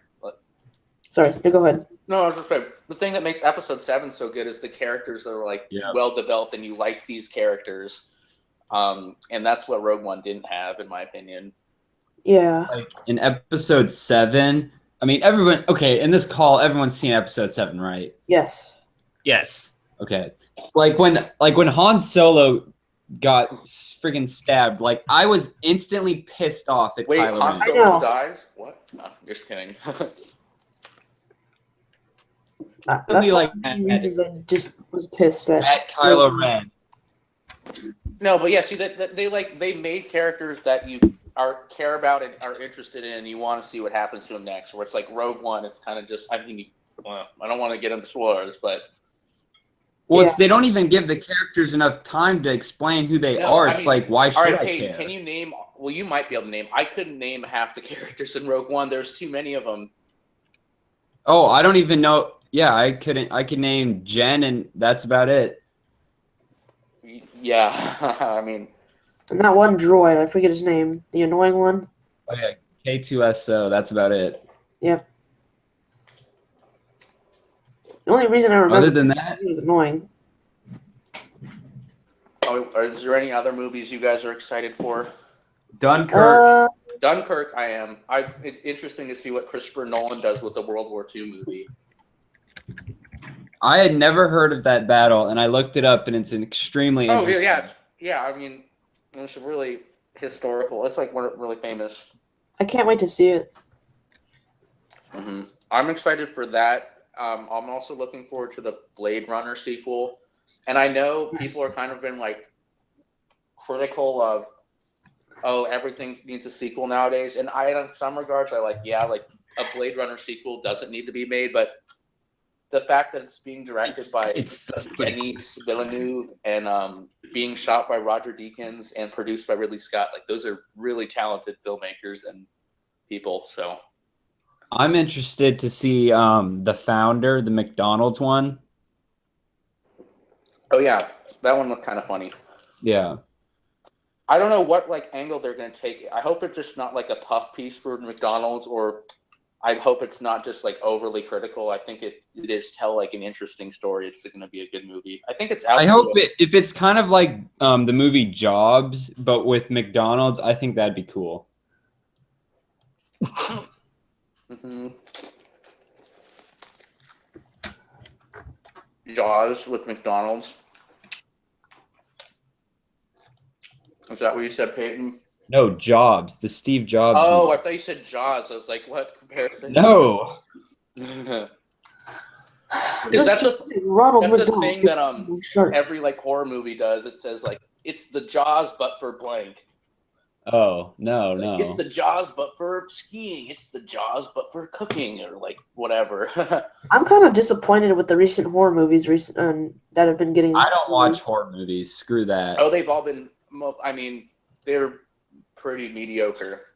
C: Sorry, go ahead.
D: No, I was just saying, the thing that makes episode 7 so good is the characters that are well developed and you like these characters. And that's what Rogue One didn't have, in my opinion.
C: Yeah.
A: In episode 7, in this call, everyone's seen episode 7, right?
C: Yes.
B: Yes.
A: Okay. When Han Solo got freaking stabbed, I was instantly pissed off at
D: Wait,
A: Kylo
D: Han
A: Ren.
C: I
D: Solo
C: know.
D: dies? What? No, just kidding.
C: That's
A: Really
C: one
A: like
C: of the reasons I just was pissed at.
A: At Kylo Ren.
D: No, but yeah, see that they made characters that you care about and are interested in, and you want to see what happens to them next. Where it's Rogue One, it's kind of just I don't want to get into spoilers, but
A: Well,
C: Yeah.
A: they don't even give the characters enough time to explain who they are. It's like, why should
D: all right,
A: I
D: Peyton,
A: care?
D: can you name? Well, you might be able to name. I couldn't name half the characters in Rogue One. There's too many of them.
A: Oh, I don't even know. Yeah, I couldn't. I could name Jen, and that's about it.
D: Yeah, I mean,
C: And that one droid, I forget his name, the annoying one.
A: Oh yeah, K2SO. That's about it.
C: Yep. The only reason I remember
A: Other than that,
C: he was annoying.
D: is there any other movies you guys are excited for?
A: Dunkirk.
D: Dunkirk, I am. It's interesting to see what Christopher Nolan does with the World War II movie.
A: I had never heard of that battle, and I looked it up, and it's an extremely interesting.
D: Yeah. I mean, it's really historical. It's like really famous.
C: I can't wait to see it.
D: Mm-hmm. I'm excited for that. I'm also looking forward to the Blade Runner sequel, and I know people are kind of been like critical of, oh, everything needs a sequel nowadays, and in some regards, like a Blade Runner sequel doesn't need to be made, but the fact that it's being directed by Denis Villeneuve and being shot by Roger Deakins and produced by Ridley Scott, like those are really talented filmmakers and people. So
A: I'm interested to see the Founder, the McDonald's one.
D: Oh yeah, that one looked kind of funny.
A: Yeah.
D: I don't know what angle they're going to take. I hope it's just not like a puff piece for McDonald's, or I hope it's not just overly critical. I think it is tell an interesting story. It's going to be a good movie. I think it's out.
A: I hope if it's kind of like the movie Jobs, but with McDonald's, I think that'd be cool.
D: Mm-hmm. Jaws with McDonald's. Is that what you said, Peyton?
A: No, Jobs, the Steve Jobs.
D: Oh,
A: movie.
D: I thought you said Jaws. I was like, what comparison?
A: No.
D: Because that's a thing that every horror movie does. It says it's the Jaws but for blank.
A: Oh, no.
D: It's the Jaws but for skiing. It's the Jaws but for cooking or whatever.
C: I'm kind of disappointed with the recent horror movies that have been getting.
A: I don't watch horror movies. Screw that.
D: Oh, they've all been. I mean, they're pretty mediocre.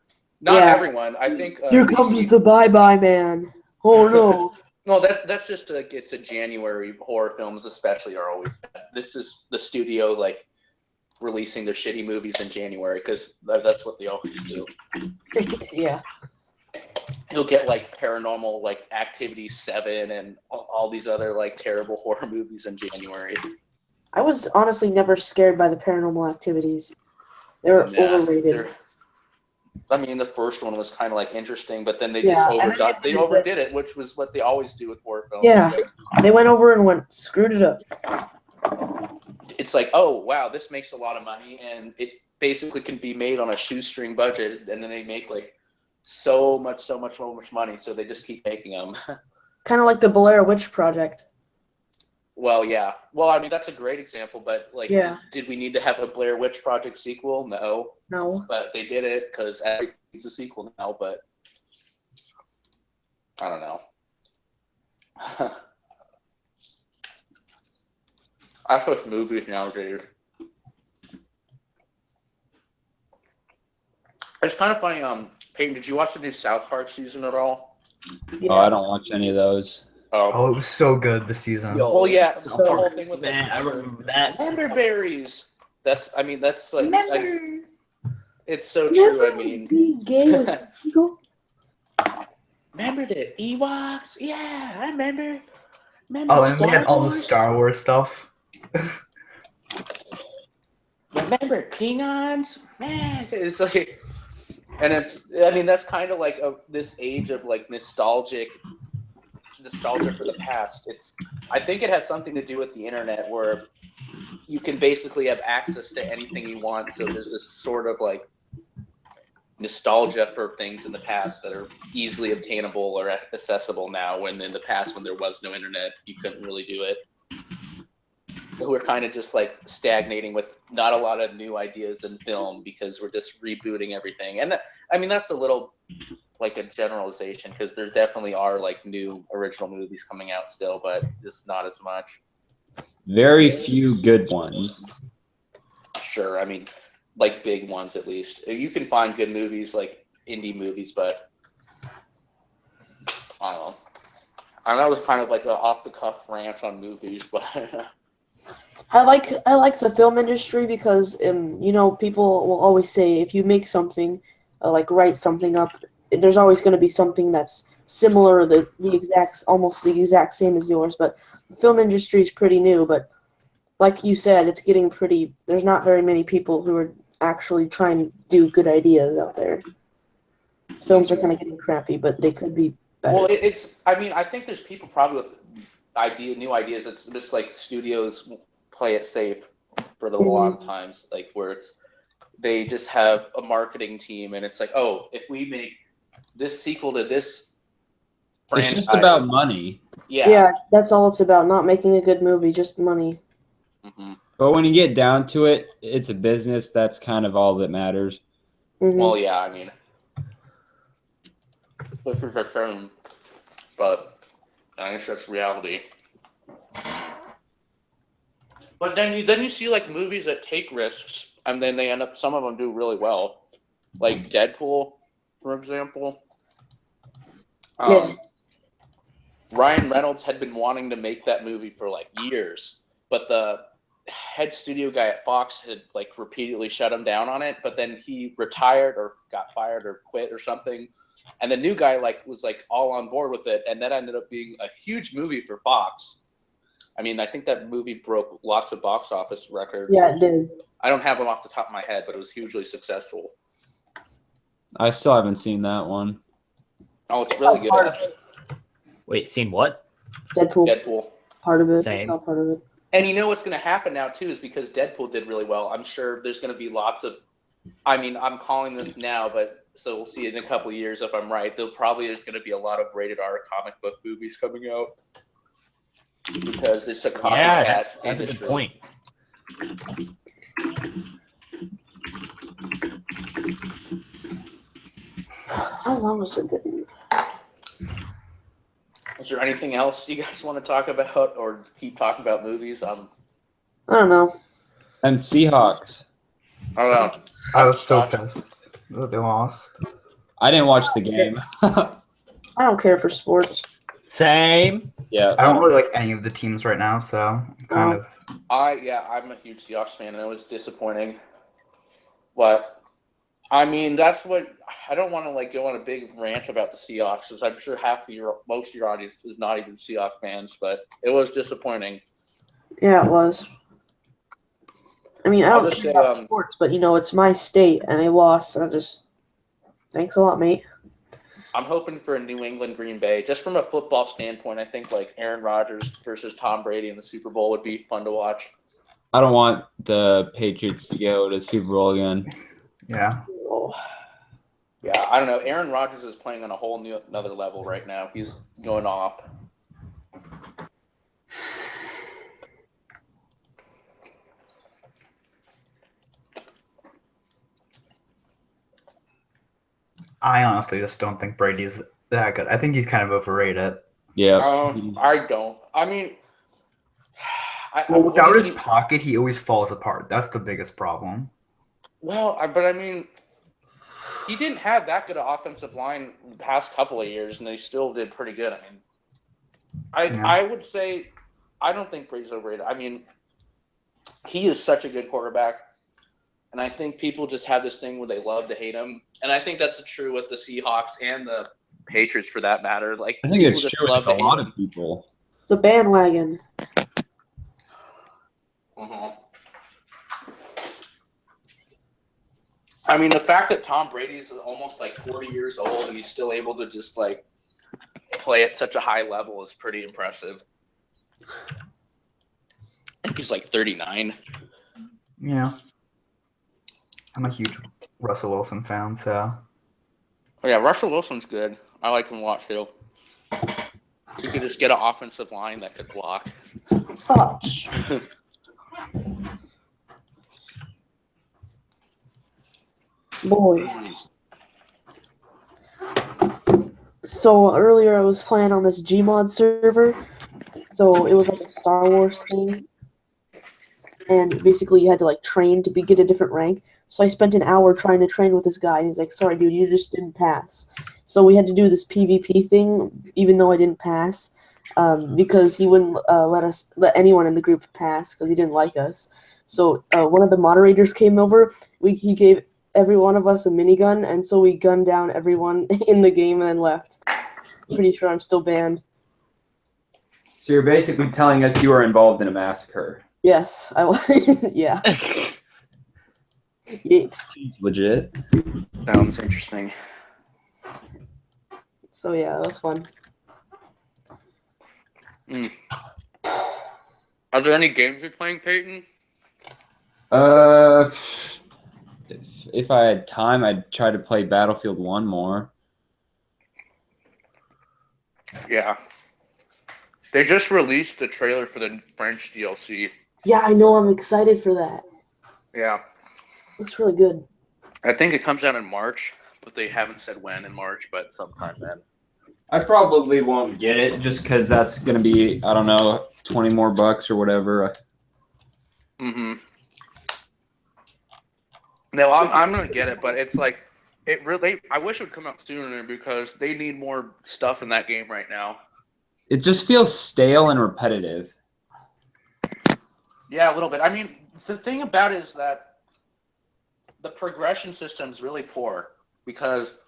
D: Not everyone. I think.
C: Here comes the Bye-Bye Man. Oh no.
D: No, that's just it's a January. Horror films especially are always bad. This is the studio releasing their shitty movies in January because that's what they always do.
C: Yeah.
D: You'll get Paranormal Activity 7 and all these other terrible horror movies in January.
C: I was honestly never scared by the Paranormal Activities. They were overrated.
D: I mean, the first one was kind of interesting, but then they just they overdid it, which was what they always do with horror films.
C: Yeah, they went over and screwed it up.
D: It's oh wow, this makes a lot of money, and it basically can be made on a shoestring budget, and then they make so much money, so they just keep making them.
C: Kind of like the Blair Witch Project.
D: Well, yeah. Well, I mean, that's a great example, but did we need to have a Blair Witch Project sequel? No. But they did it because everything's a sequel now, but I don't know. I post movies nowadays. It's kind of funny. Peyton, did you watch the new South Park season at all?
C: Yeah.
A: Oh, I don't watch any of those.
E: Oh, it was so good this season.
D: Well, yeah, the whole thing with
B: I remember that.
D: member berries. That's it's so
C: Remember
D: true. I mean,
C: being gay with Eagle?
D: remember the Ewoks? Yeah, I remember.
E: Oh, and they had all the Star Wars stuff.
D: Remember Klingons? Man, it's and I mean, that's kind of this age of nostalgia for the past. I think it has something to do with the internet where you can basically have access to anything you want. So there's this sort of nostalgia for things in the past that are easily obtainable or accessible now, when in the past, when there was no internet, you couldn't really do it. So we're kind of just stagnating with not a lot of new ideas in film because we're just rebooting everything. And I mean, that's a little like a generalization because there definitely are like new original movies coming out still, but just not as much.
A: Very few good ones.
D: Sure, I mean, like big ones at least. You can find good movies like indie movies, but I don't know. I know that was kind of like an off the cuff rant on movies, but
C: I like the film industry because people will always say if you make something, like write something up, there's always going to be something that's similar, almost the exact same as yours. But the film industry is pretty new, but like you said, it's getting pretty. There's not very many people who are actually trying to do good ideas out there. Films are kind of getting crappy, but they could be better.
D: Well, I mean, I think there's people probably with new ideas. It's just like studios play it safe for the long times, like where they just have a marketing team, and it's like, oh, if we make this sequel to this franchise,
A: it's just about money.
C: Yeah, that's all it's about. Not making a good movie, just money.
D: Mm-hmm.
A: But when you get down to it, it's a business. That's kind of all that matters.
C: Mm-hmm.
D: Well, yeah, I mean, this is a film, but I guess that's reality. But then you see like movies that take risks, and then they end up. Some of them do really well, like Deadpool, for example.
C: Yeah.
D: Ryan Reynolds had been wanting to make that movie for like years, but the head studio guy at Fox had like repeatedly shut him down on it. But then he retired or got fired or quit or something, and the new guy like was like all on board with it, and that ended up being a huge movie for Fox. I mean, I think that movie broke lots of box office records.
C: Yeah, it did.
D: I don't have them off the top of my head, but it was hugely successful.
A: I still haven't seen that one.
D: Oh, it's really good.
B: Wait, seen what?
C: Deadpool. Part of it.
B: Same.
C: I saw part of it.
D: And you know what's going to happen now, too, is because Deadpool did really well. I'm sure there's going to be lots of... I mean, I'm calling this now, but so we'll see in a couple of years if I'm right. There's going to be a lot of rated R comic book movies coming out. Because it's a copycat
B: that's
D: industry.
B: A good point.
C: How long was it been?
D: Is there anything else you guys want to talk about or keep talking about movies?
C: I don't know.
A: And Seahawks.
D: I don't know.
E: I was so pissed that they lost.
A: I didn't watch the game.
C: I don't care for sports.
B: Same.
A: Yeah.
E: I don't really like any of the teams right now, so I'm kind of.
D: I'm a huge Seahawks fan, and it was disappointing. But I mean, that's what I don't want to like go on a big rant about the Seahawks, because I'm sure most of your audience is not even Seahawks fans. But it was disappointing.
C: Yeah, it was. I mean, I
D: I'll
C: don't
D: just
C: care
D: say,
C: about sports, but it's my state, and they lost. And thanks a lot, mate.
D: I'm hoping for a New England Green Bay. Just from a football standpoint, I think like Aaron Rodgers versus Tom Brady in the Super Bowl would be fun to watch.
A: I don't want the Patriots to go to Super Bowl again.
E: Yeah.
C: Oh.
D: Yeah, I don't know. Aaron Rodgers is playing on a whole another level right now. He's going off.
E: I honestly just don't think Brady's that good. I think he's kind of overrated.
A: Yeah.
D: I don't. I mean,
E: without his pocket, he always falls apart. That's the biggest problem.
D: Well, but I mean, he didn't have that good an offensive line the past couple of years, and they still did pretty good. I mean, I would say I don't think Brady's overrated. I mean, he is such a good quarterback. And I think people just have this thing where they love to hate him. And I think that's true with the Seahawks and the Patriots for that matter. Like,
A: I think it's true with a lot of people.
C: It's a bandwagon.
D: Uh-huh. I mean, the fact that Tom Brady is almost like 40 years old and he's still able to just like play at such a high level is pretty impressive. I think he's like 39.
E: Yeah. I'm a huge Russell Wilson fan, so.
D: Oh, yeah, Russell Wilson's good. I like him a lot, too. You could just get an offensive line that could block.
C: Boy. So earlier I was playing on this Gmod server. So it was like a Star Wars thing. And basically you had to like train to get a different rank. So I spent an hour trying to train with this guy, and he's like, "Sorry, dude, you just didn't pass." So we had to do this PvP thing, even though I didn't pass, because he wouldn't let anyone in the group pass because he didn't like us. So one of the moderators came over. He gave every one of us a minigun, and so we gunned down everyone in the game and then left. Pretty sure I'm still banned.
A: So you're basically telling us you were involved in a massacre.
C: Yes, I was. Yeah.
A: Seems legit.
D: Sounds interesting.
C: So yeah, that was fun.
D: Are there any games you're playing, Peyton?
A: If I had time, I'd try to play Battlefield 1 more.
D: Yeah. They just released the trailer for the French DLC.
C: Yeah, I know. I'm excited for that.
D: Yeah.
C: Looks really good.
D: I think it comes out in March, but they haven't said when in March, but sometime then.
A: I probably won't get it just because that's going to be, I don't know, 20 more bucks or whatever.
D: Mm-hmm. No, I'm going to get it, but it's like, it really, I wish it would come out sooner because they need more stuff in that game right now.
A: It just feels stale and repetitive.
D: Yeah, a little bit. I mean, the thing about it is that the progression system is really poor because,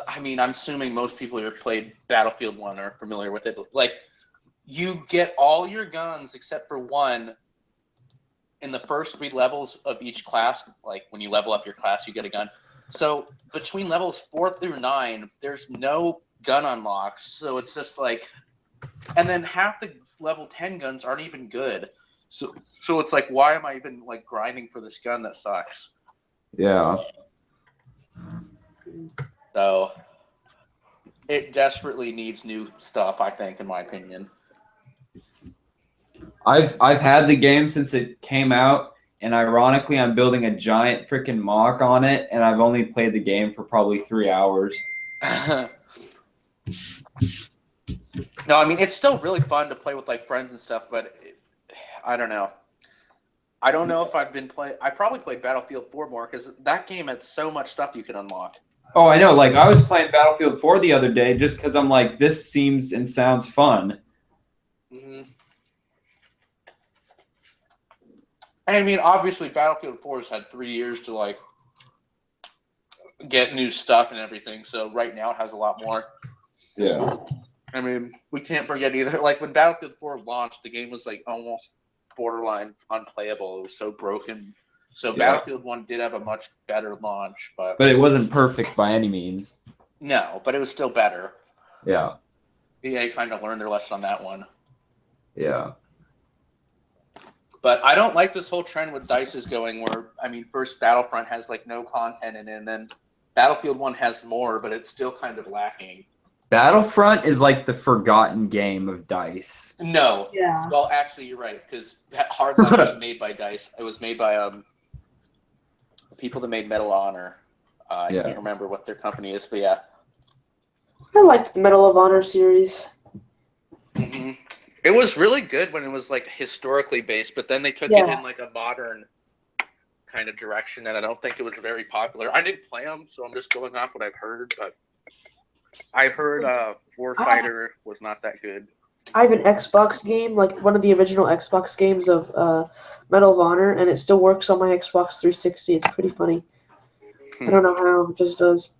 D: I'm assuming most people who have played Battlefield 1 are familiar with it. Like, you get all your guns except for one in the first 3 levels of each class. Like, when you level up your class, you get a gun. So, between levels 4 through 9, there's no gun unlocks. So, it's just like, and then half the level 10 guns aren't even good. So it's like, why am I even like grinding for this gun that sucks?
A: Yeah.
D: So it desperately needs new stuff, I think, in my opinion.
A: I've had the game since it came out, and ironically, I'm building a giant freaking mock on it, and I've only played the game for probably 3 hours.
D: No, I mean, it's still really fun to play with like friends and stuff, but I don't know. I don't know if I've been playing. I probably played Battlefield 4 more because that game had so much stuff you could unlock.
A: Oh, I know. Like, I was playing Battlefield 4 the other day just because I'm like, this seems and sounds fun.
D: Mm-hmm. I mean, obviously, Battlefield 4 has had 3 years to like get new stuff and everything. So right now it has a lot more.
A: Yeah.
D: I mean, we can't forget either. Like when Battlefield 4 launched, the game was like almost borderline unplayable. It was so broken. So
A: Yeah.
D: Battlefield 1 did have a much better launch, but
A: it wasn't perfect by any means.
D: No, but it was still better.
A: Yeah.
D: EA kind of learned their lesson on that one.
A: Yeah.
D: But I don't like this whole trend with DICE is going where, I mean, first Battlefront has like no content in it, and then Battlefield 1 has more, but it's still kind of lacking.
A: Battlefront is like the forgotten game of DICE.
D: No.
C: Yeah.
D: Well, actually, you're right, because Hardline was made by DICE. It was made by people that made Medal of Honor. I can't remember what their company is, but yeah.
C: I liked the Medal of Honor series.
D: Mm-hmm. It was really good when it was like historically based, but then they took it in like a modern kind of direction, and I don't think it was very popular. I didn't play them, so I'm just going off what I've heard, but I've heard Warfighter was not that good.
C: I have an Xbox game, like one of the original Xbox games of Medal of Honor, and it still works on my Xbox 360. It's pretty funny. I don't know how, it just does.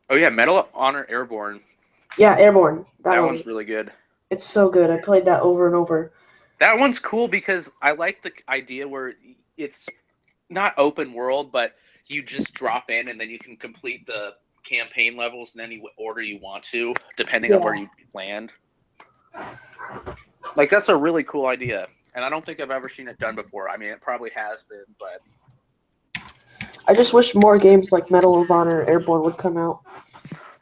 D: Oh yeah, Medal of Honor Airborne.
C: Yeah, Airborne.
D: That one's really good.
C: It's so good. I played that over and over.
D: That one's cool because I like the idea where it's not open world, but you just drop in and then you can complete the campaign levels in any order you want to, depending on where you land. Like, that's a really cool idea. And I don't think I've ever seen it done before. I mean, it probably has been, but...
C: I just wish more games like Medal of Honor Airborne would come out.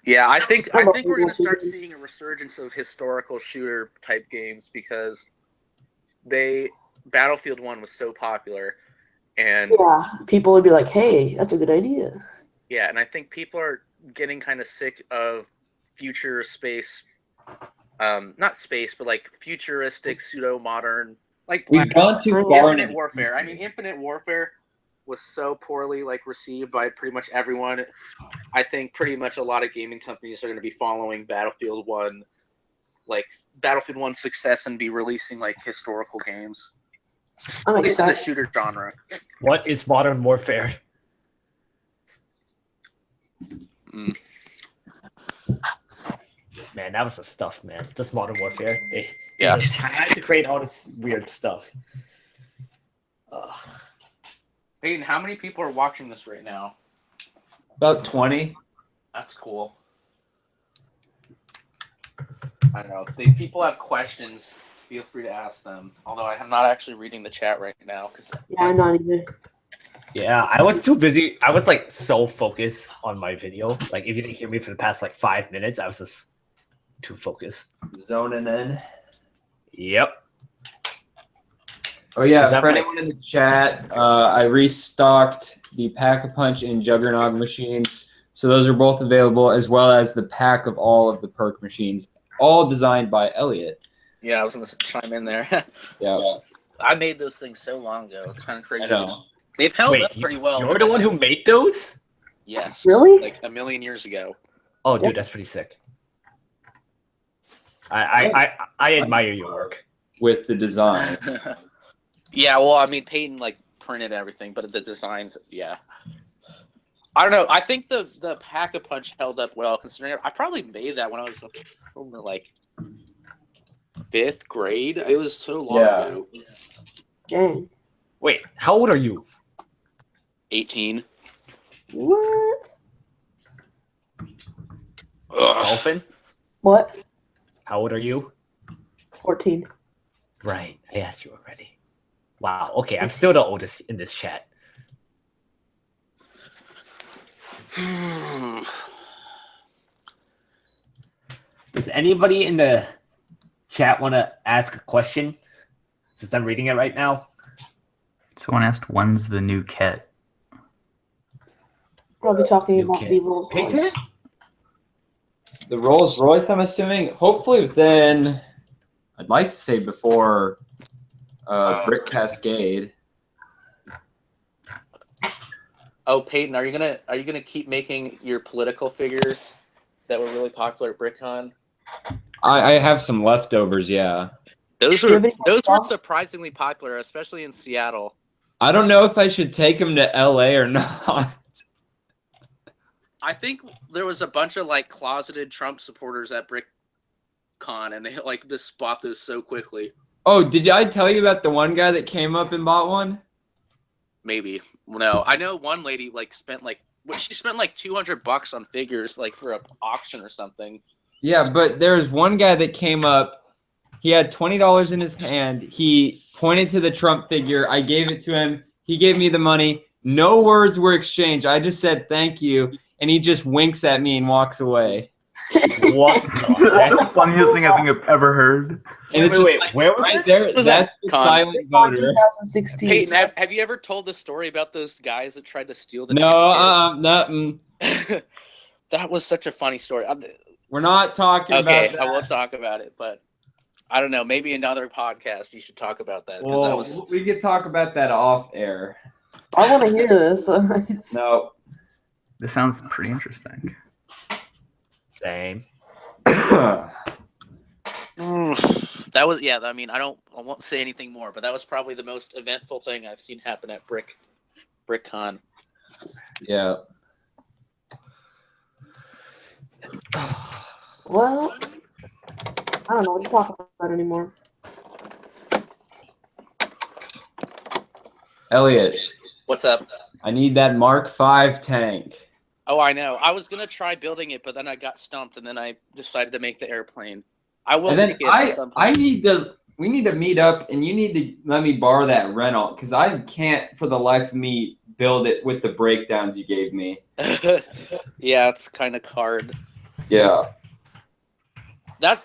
D: Yeah, I think we're going to start seeing a resurgence of historical shooter type games because Battlefield 1 was so popular, and
C: people would be like, "Hey, that's a good idea."
D: Yeah, and I think people are getting kind of sick of future space, not space, but like futuristic, pseudo-modern, like
A: We've gone too far.
D: Infinite Warfare. I mean, Infinite Warfare was so poorly like received by pretty much everyone. I think pretty much a lot of gaming companies are going to be following Battlefield 1, like Battlefield 1's success, and be releasing like historical games.
C: I'm
D: At least in the
C: excited.
D: shooter genre.
B: What is Modern Warfare?
D: Mm.
B: Man, that was the stuff, man. Just Modern Warfare. They
D: Yeah.
B: just had to create all this weird stuff. Ugh.
D: Peyton, how many people are watching this right now?
A: About 20.
D: That's cool. I don't know. If people have questions, feel free to ask them. Although I'm not actually reading the chat right now.
C: Yeah, I'm not either.
B: Yeah, I was too busy. I was like so focused on my video. Like if you didn't hear me for the past like 5 minutes, I was just too focused.
A: Zoning in.
B: Yep.
A: Oh yeah,
B: Is that
A: for
B: my-
A: anyone in the chat, I restocked the Pack-a-Punch and Juggernog machines. So those are both available, as well as the pack of all of the Perk machines, all designed by Elliot.
D: Yeah, I was going to chime in there.
A: Yeah,
D: I made those things so long ago. It's kind of crazy.
A: I know.
D: They've held
B: Wait,
D: up pretty well.
B: You're the one who made those?
D: Yes.
C: Really?
D: Like a million years ago.
B: Oh, dude, that's pretty sick. I admire your work.
A: With the design.
D: Yeah, well, I mean, Peyton like printed everything, but the designs, yeah. I don't know. I think the Pack-a-Punch held up well, considering I probably made that when I was like 5th grade. It was so long ago.
C: Dang.
B: Wait, how old are you?
D: 18.
C: What?
B: Dolphin?
C: What?
B: How old are you?
C: 14.
B: Right, I asked you already. Wow, okay, I'm still the oldest in this chat. Does anybody in the chat want to ask a question? Since I'm reading it right now.
F: Someone asked, when's the new kit?
C: I'll be talking
B: New
C: about
B: kit.
C: the Rolls
B: Painter?
C: Royce.
A: The Rolls Royce, I'm assuming, hopefully within, I'd like to say before Brick Cascade.
D: Oh, Peyton, are you gonna keep making your political figures that were really popular at BrickCon?
A: I have some leftovers, yeah.
D: Those
C: Do you
D: were
C: have any
D: those were
C: thoughts?
D: surprisingly popular, especially in Seattle.
A: I don't know if I should take them to LA or not.
D: I think there was a bunch of like closeted Trump supporters at BrickCon, and they like just bought those so quickly.
A: Oh, did I tell you about the one guy that came up and bought one?
D: Maybe. No, I know one lady like spent like $200 on figures like for an auction or something.
A: Yeah, but there's one guy that came up. He had $20 in his hand. He pointed to the Trump figure. I gave it to him. He gave me the money. No words were exchanged. I just said thank you, and he just winks at me and walks away.
B: What?
E: That's the funniest thing I think I've ever heard.
A: And it's
B: Wait,
A: just like,
B: where was
A: right
B: this?
A: there.
D: Was
A: That's
D: that
A: the
D: con?
A: silent voter.
C: 2016.
D: Peyton, have you ever told the story about those guys that tried to steal the
A: No,
D: ticket? That was such a funny story.
A: we're not talking
D: Okay,
A: about
D: I
A: that.
D: won't talk about it, but I don't know. Maybe another podcast you should talk about that. 'Cause
A: Well,
D: that was
A: we could talk about that off air.
C: I want to hear this.
A: No.
E: This sounds pretty interesting.
B: Same.
D: that was yeah. I mean, I won't say anything more, but that was probably the most eventful thing I've seen happen at BrickCon.
A: Yeah.
C: Well, I don't know what to talk about anymore.
A: Elliot,
D: What's up?
A: I need that Mark V tank.
D: Oh, I know. I was gonna try building it, but then I got stumped, and then I decided to make the airplane. I will
A: And then
D: make it at some point.
A: we need to meet up, and you need to let me borrow that rental, because I can't for the life of me build it with the breakdowns you gave me.
D: Yeah, it's kind of hard.
A: Yeah.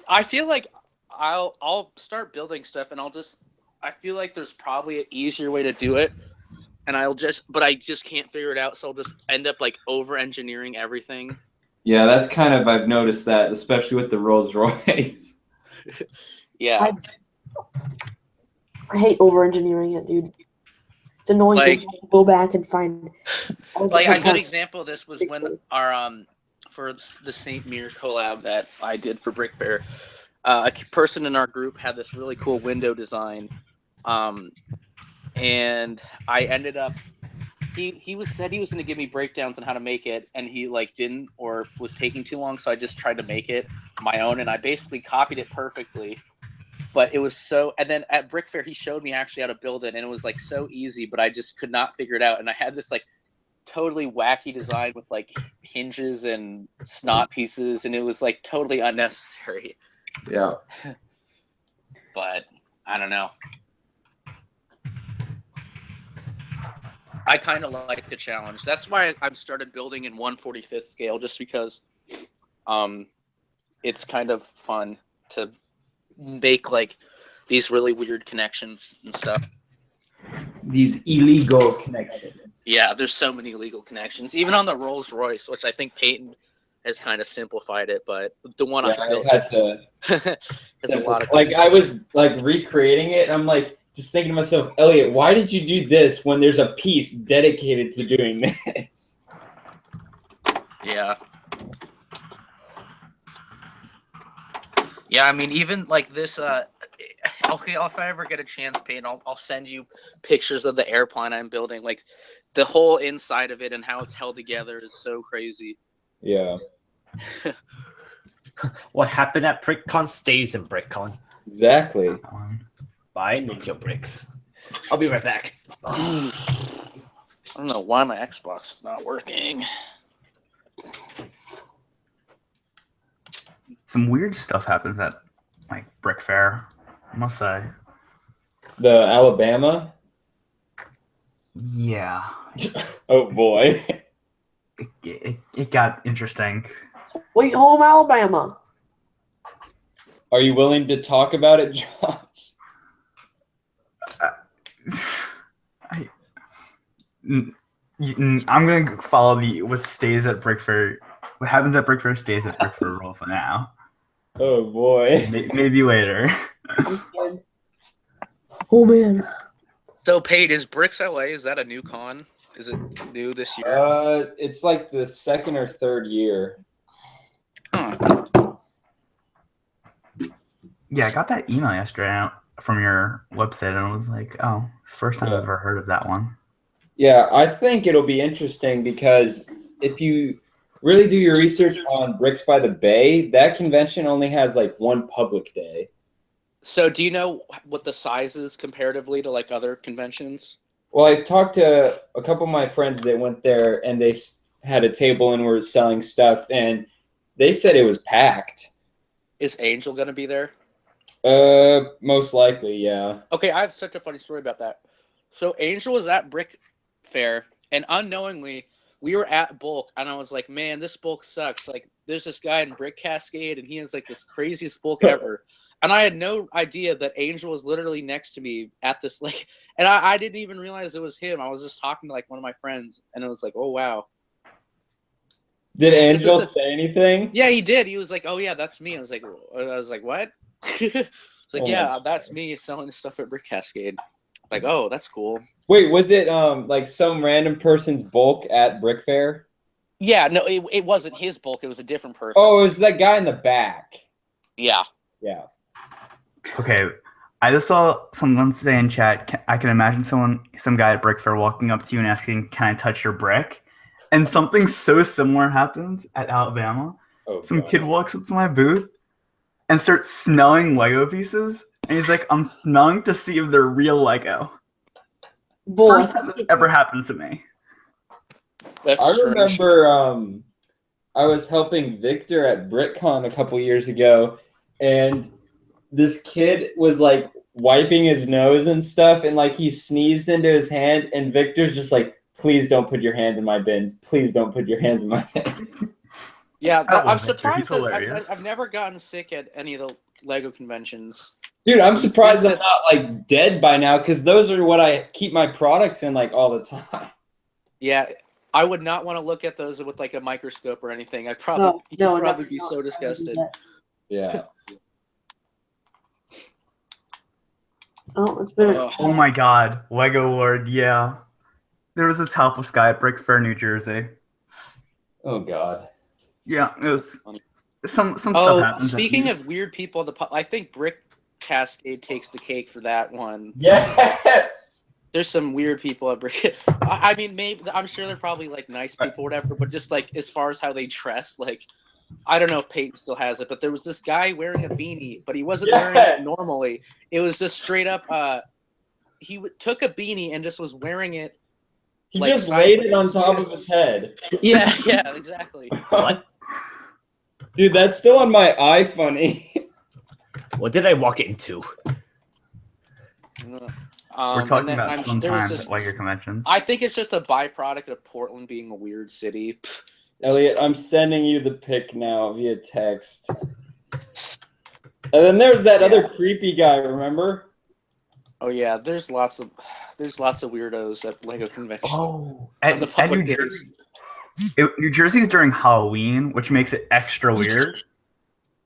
D: I feel like I'll start building stuff, and I feel like there's probably an easier way to do it, and but I just can't figure it out, so I'll just end up like over engineering everything.
A: Yeah, that's kind of, I've noticed that, especially with the Rolls Royce.
D: Yeah.
C: I hate over-engineering it, dude. It's annoying to go back and find.
D: Like a good example of this was when our for the St. Mir collab that I did for BrickFair, a person in our group had this really cool window design, and I ended up he said he was going to give me breakdowns on how to make it, and he like didn't or was taking too long, so I just tried to make it my own, and I basically copied it perfectly. But it was so, and then at BrickFair he showed me actually how to build it, and it was like so easy, but I just could not figure it out, and I had this like totally wacky design with like hinges and snot pieces, and it was like totally unnecessary.
A: Yeah.
D: But I don't know. I kind of like the challenge. That's why I've started building in 1/45th scale, just because it's kind of fun to make like these really weird connections and stuff.
A: These illegal connections.
D: Yeah, there's so many illegal connections, even on the Rolls Royce, which I think Peyton has kind of simplified it. But the one I built
A: has a
D: lot of
A: like I was like recreating it. And I'm like just thinking to myself, Elliot, why did you do this when there's a piece dedicated to doing this?
D: Yeah. Yeah, I mean, even like this. Okay, if I ever get a chance, Peyton, I'll send you pictures of the airplane I'm building. Like the whole inside of it and how it's held together is so crazy.
A: Yeah.
B: What happened at BrickCon stays in BrickCon.
A: Exactly.
B: By Ninja Bricks. I'll be right back.
D: I don't know why my Xbox is not working.
F: Some weird stuff happens at like BrickFair, I must say.
A: The Alabama?
F: Yeah.
A: Oh boy.
F: It got interesting.
C: Sweet home Alabama.
A: Are you willing to talk about it, Josh?
F: I'm gonna follow what stays at BrickFair. What happens at BrickFair stays at BrickFair rule for now.
A: Oh boy.
F: Maybe later.
C: I'm scared. Oh man.
D: So, Pate, is Bricks LA? Is that a new con? Is it new this year?
A: It's like the second or third year.
D: Huh.
F: Yeah, I got that email yesterday from your website, and I was like, "Oh, first time I've ever heard of that one."
A: Yeah, I think it'll be interesting because if you really do your research on Bricks by the Bay, that convention only has like one public day.
D: So do you know what the size is comparatively to like other conventions?
A: Well, I talked to a couple of my friends that went there, and they had a table and were selling stuff, and they said it was packed.
D: Is Angel going to be there?
A: Most likely, yeah.
D: Okay, I have such a funny story about that. So Angel was at BrickFair, and unknowingly, we were at Bulk, and I was like, man, this Bulk sucks. Like, there's this guy in Brick Cascade, and he has, like, this craziest Bulk ever. And I had no idea that Angel was literally next to me at this, like, and I didn't even realize it was him. I was just talking to, like, one of my friends, and it was like, oh, wow.
A: Did Angel say anything?
D: Yeah, he did. He was like, oh, yeah, that's me. I was like, what? It's like, yeah, that's me selling stuff at Brick Cascade. Like, oh, that's cool.
A: Wait, was it like some random person's Bulk at BrickFair?
D: Yeah, no, it wasn't his Bulk. It was a different person.
A: Oh, it was that guy in the back.
D: Yeah.
A: Yeah.
F: Okay, I just saw someone say in chat, I can imagine some guy at BrickFair walking up to you and asking, "Can I touch your brick?" And something so similar happens at Alabama.
A: Oh,
F: some kid walks up to my booth and starts smelling Lego pieces, and he's like, "I'm smelling to see if they're real Lego." First time that's ever happened to me.
A: I remember I was helping Victor at BrickCon a couple years ago, and this kid was like wiping his nose and stuff, and like he sneezed into his hand, and Victor's just like, "Please don't put your hands in my bins. Please don't put your hands in my bins."
D: Yeah, I'm surprised that I've never gotten sick at any of the Lego conventions.
A: Dude, I'm surprised I'm not like dead by now, because those are what I keep my products in like all the time.
D: Yeah, I would not want to look at those with like a microscope or anything. I'd probably you'd probably be so disgusted.
A: Yeah.
C: Oh, it's been.
F: Oh my God, Lego World, yeah. There was a topless guy at BrickFair, New Jersey.
A: Oh God.
F: Yeah, it was some stuff
D: Oh,
F: happens.
D: speaking of weird people, I think Brick Cascade takes the cake for that one.
A: Yes.
D: There's some weird people at Brick. I mean, maybe I'm sure they're probably like nice people, or whatever. But just like as far as how they dress, like I don't know if Peyton still has it, but there was this guy wearing a beanie, but he wasn't wearing it normally. It was just straight up. He took a beanie and just was wearing it.
A: He
D: like,
A: just laid it on top of his head.
D: Yeah, exactly.
B: What?
A: Dude, that's still on my iPhone.
B: What did I walk into?
F: We're talking about sometimes at Lego conventions.
D: I think it's just a byproduct of Portland being a weird city.
A: Elliot, I'm sending you the pic now via text. And then there's that other creepy guy, remember?
D: Oh yeah, there's lots of weirdos at Lego conventions.
F: Oh, at New Jersey. New Jersey's during Halloween, which makes it extra weird.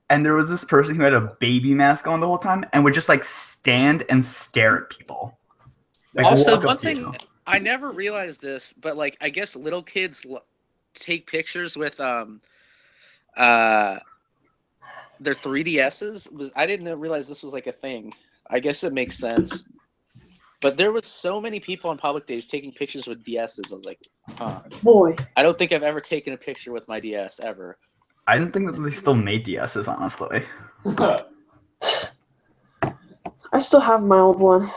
F: And there was this person who had a baby mask on the whole time and would just like stand and stare at people. Like,
D: also, one thing I never realized this, but like I guess little kids take pictures with their 3DSs. I didn't realize this was like a thing. I guess it makes sense. But there was so many people on public days taking pictures with DSs. I was like, huh.
C: Boy.
D: I don't think I've ever taken a picture with my DS ever.
F: I didn't think that they still made DSs, honestly.
C: I still have my old one.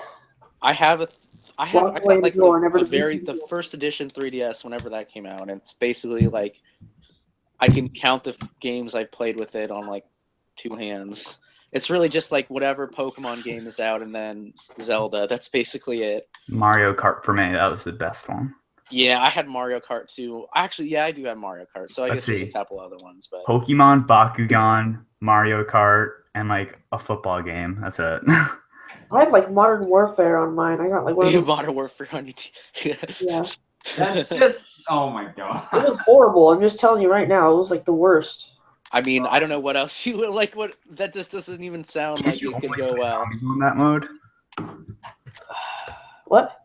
D: I got like the first edition 3DS whenever that came out, and it's basically like I can count the games I've played with it on like 2 hands. It's really just like whatever Pokemon game is out, and then Zelda. That's basically it.
F: Mario Kart for me, that was the best one.
D: Yeah, I had Mario Kart too. Actually, yeah, I do have Mario Kart. So I guess there's a couple other ones, but
F: Pokemon, Bakugan, Mario Kart, and like a football game. That's it.
C: I had like Modern Warfare on mine. I got like one of those.
D: Modern Warfare on your team.
C: Yeah.
A: That's just, oh my God.
C: It was horrible. I'm just telling you right now, it was like the worst.
D: I mean, I don't know what else you like. What that just doesn't even sound like it could go well.
F: On that mode.
C: What?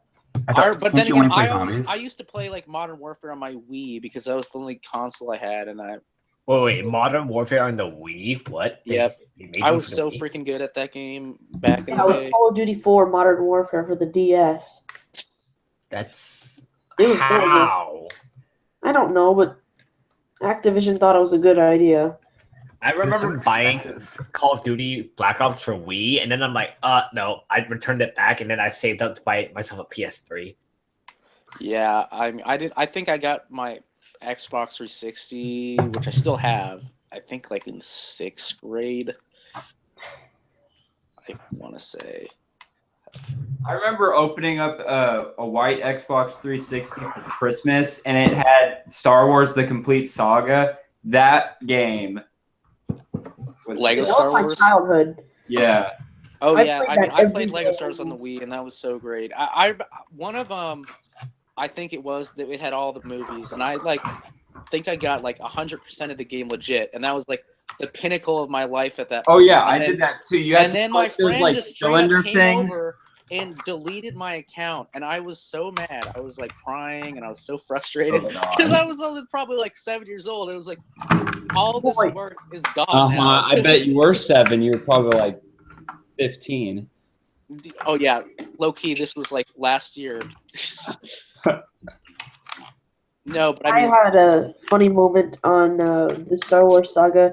D: But then again, I used to play like Modern Warfare on my Wii because that was the only console I had, and I.
B: Wait, Modern Warfare on the Wii? What?
D: Yep. I was so freaking good at that game back in the day.
C: It was Call of Duty 4 Modern Warfare for the DS.
B: It was how?
C: I don't know, but Activision thought it was a good idea.
B: I remember buying Call of Duty Black Ops for Wii, and then I'm like, no. I returned it back, and then I saved up to buy myself a PS3.
D: Yeah, I think I got my Xbox 360, which I still have. I think like in 6th grade. I want to say.
A: I remember opening up a white Xbox 360 for Christmas, and it had Star Wars: The Complete Saga. That game.
D: Lego Star Wars.
C: My childhood.
A: Yeah.
D: Oh yeah, I played Lego Star Wars on the Wii, and that was so great. One of I think it was that it had all the movies, and I think I got like 100% of the game legit, and that was like the pinnacle of my life at that point.
A: Oh yeah, I did that too.
D: And then my friend just straight up came over and deleted my account, and I was so mad. I was like crying, and I was so frustrated because I was only probably like 7 years old. It was like all this work is gone now.
A: I bet you were 7. You were probably like 15.
D: Oh yeah, low key. This was like last year. No, but I
C: had a funny moment on the Star Wars saga.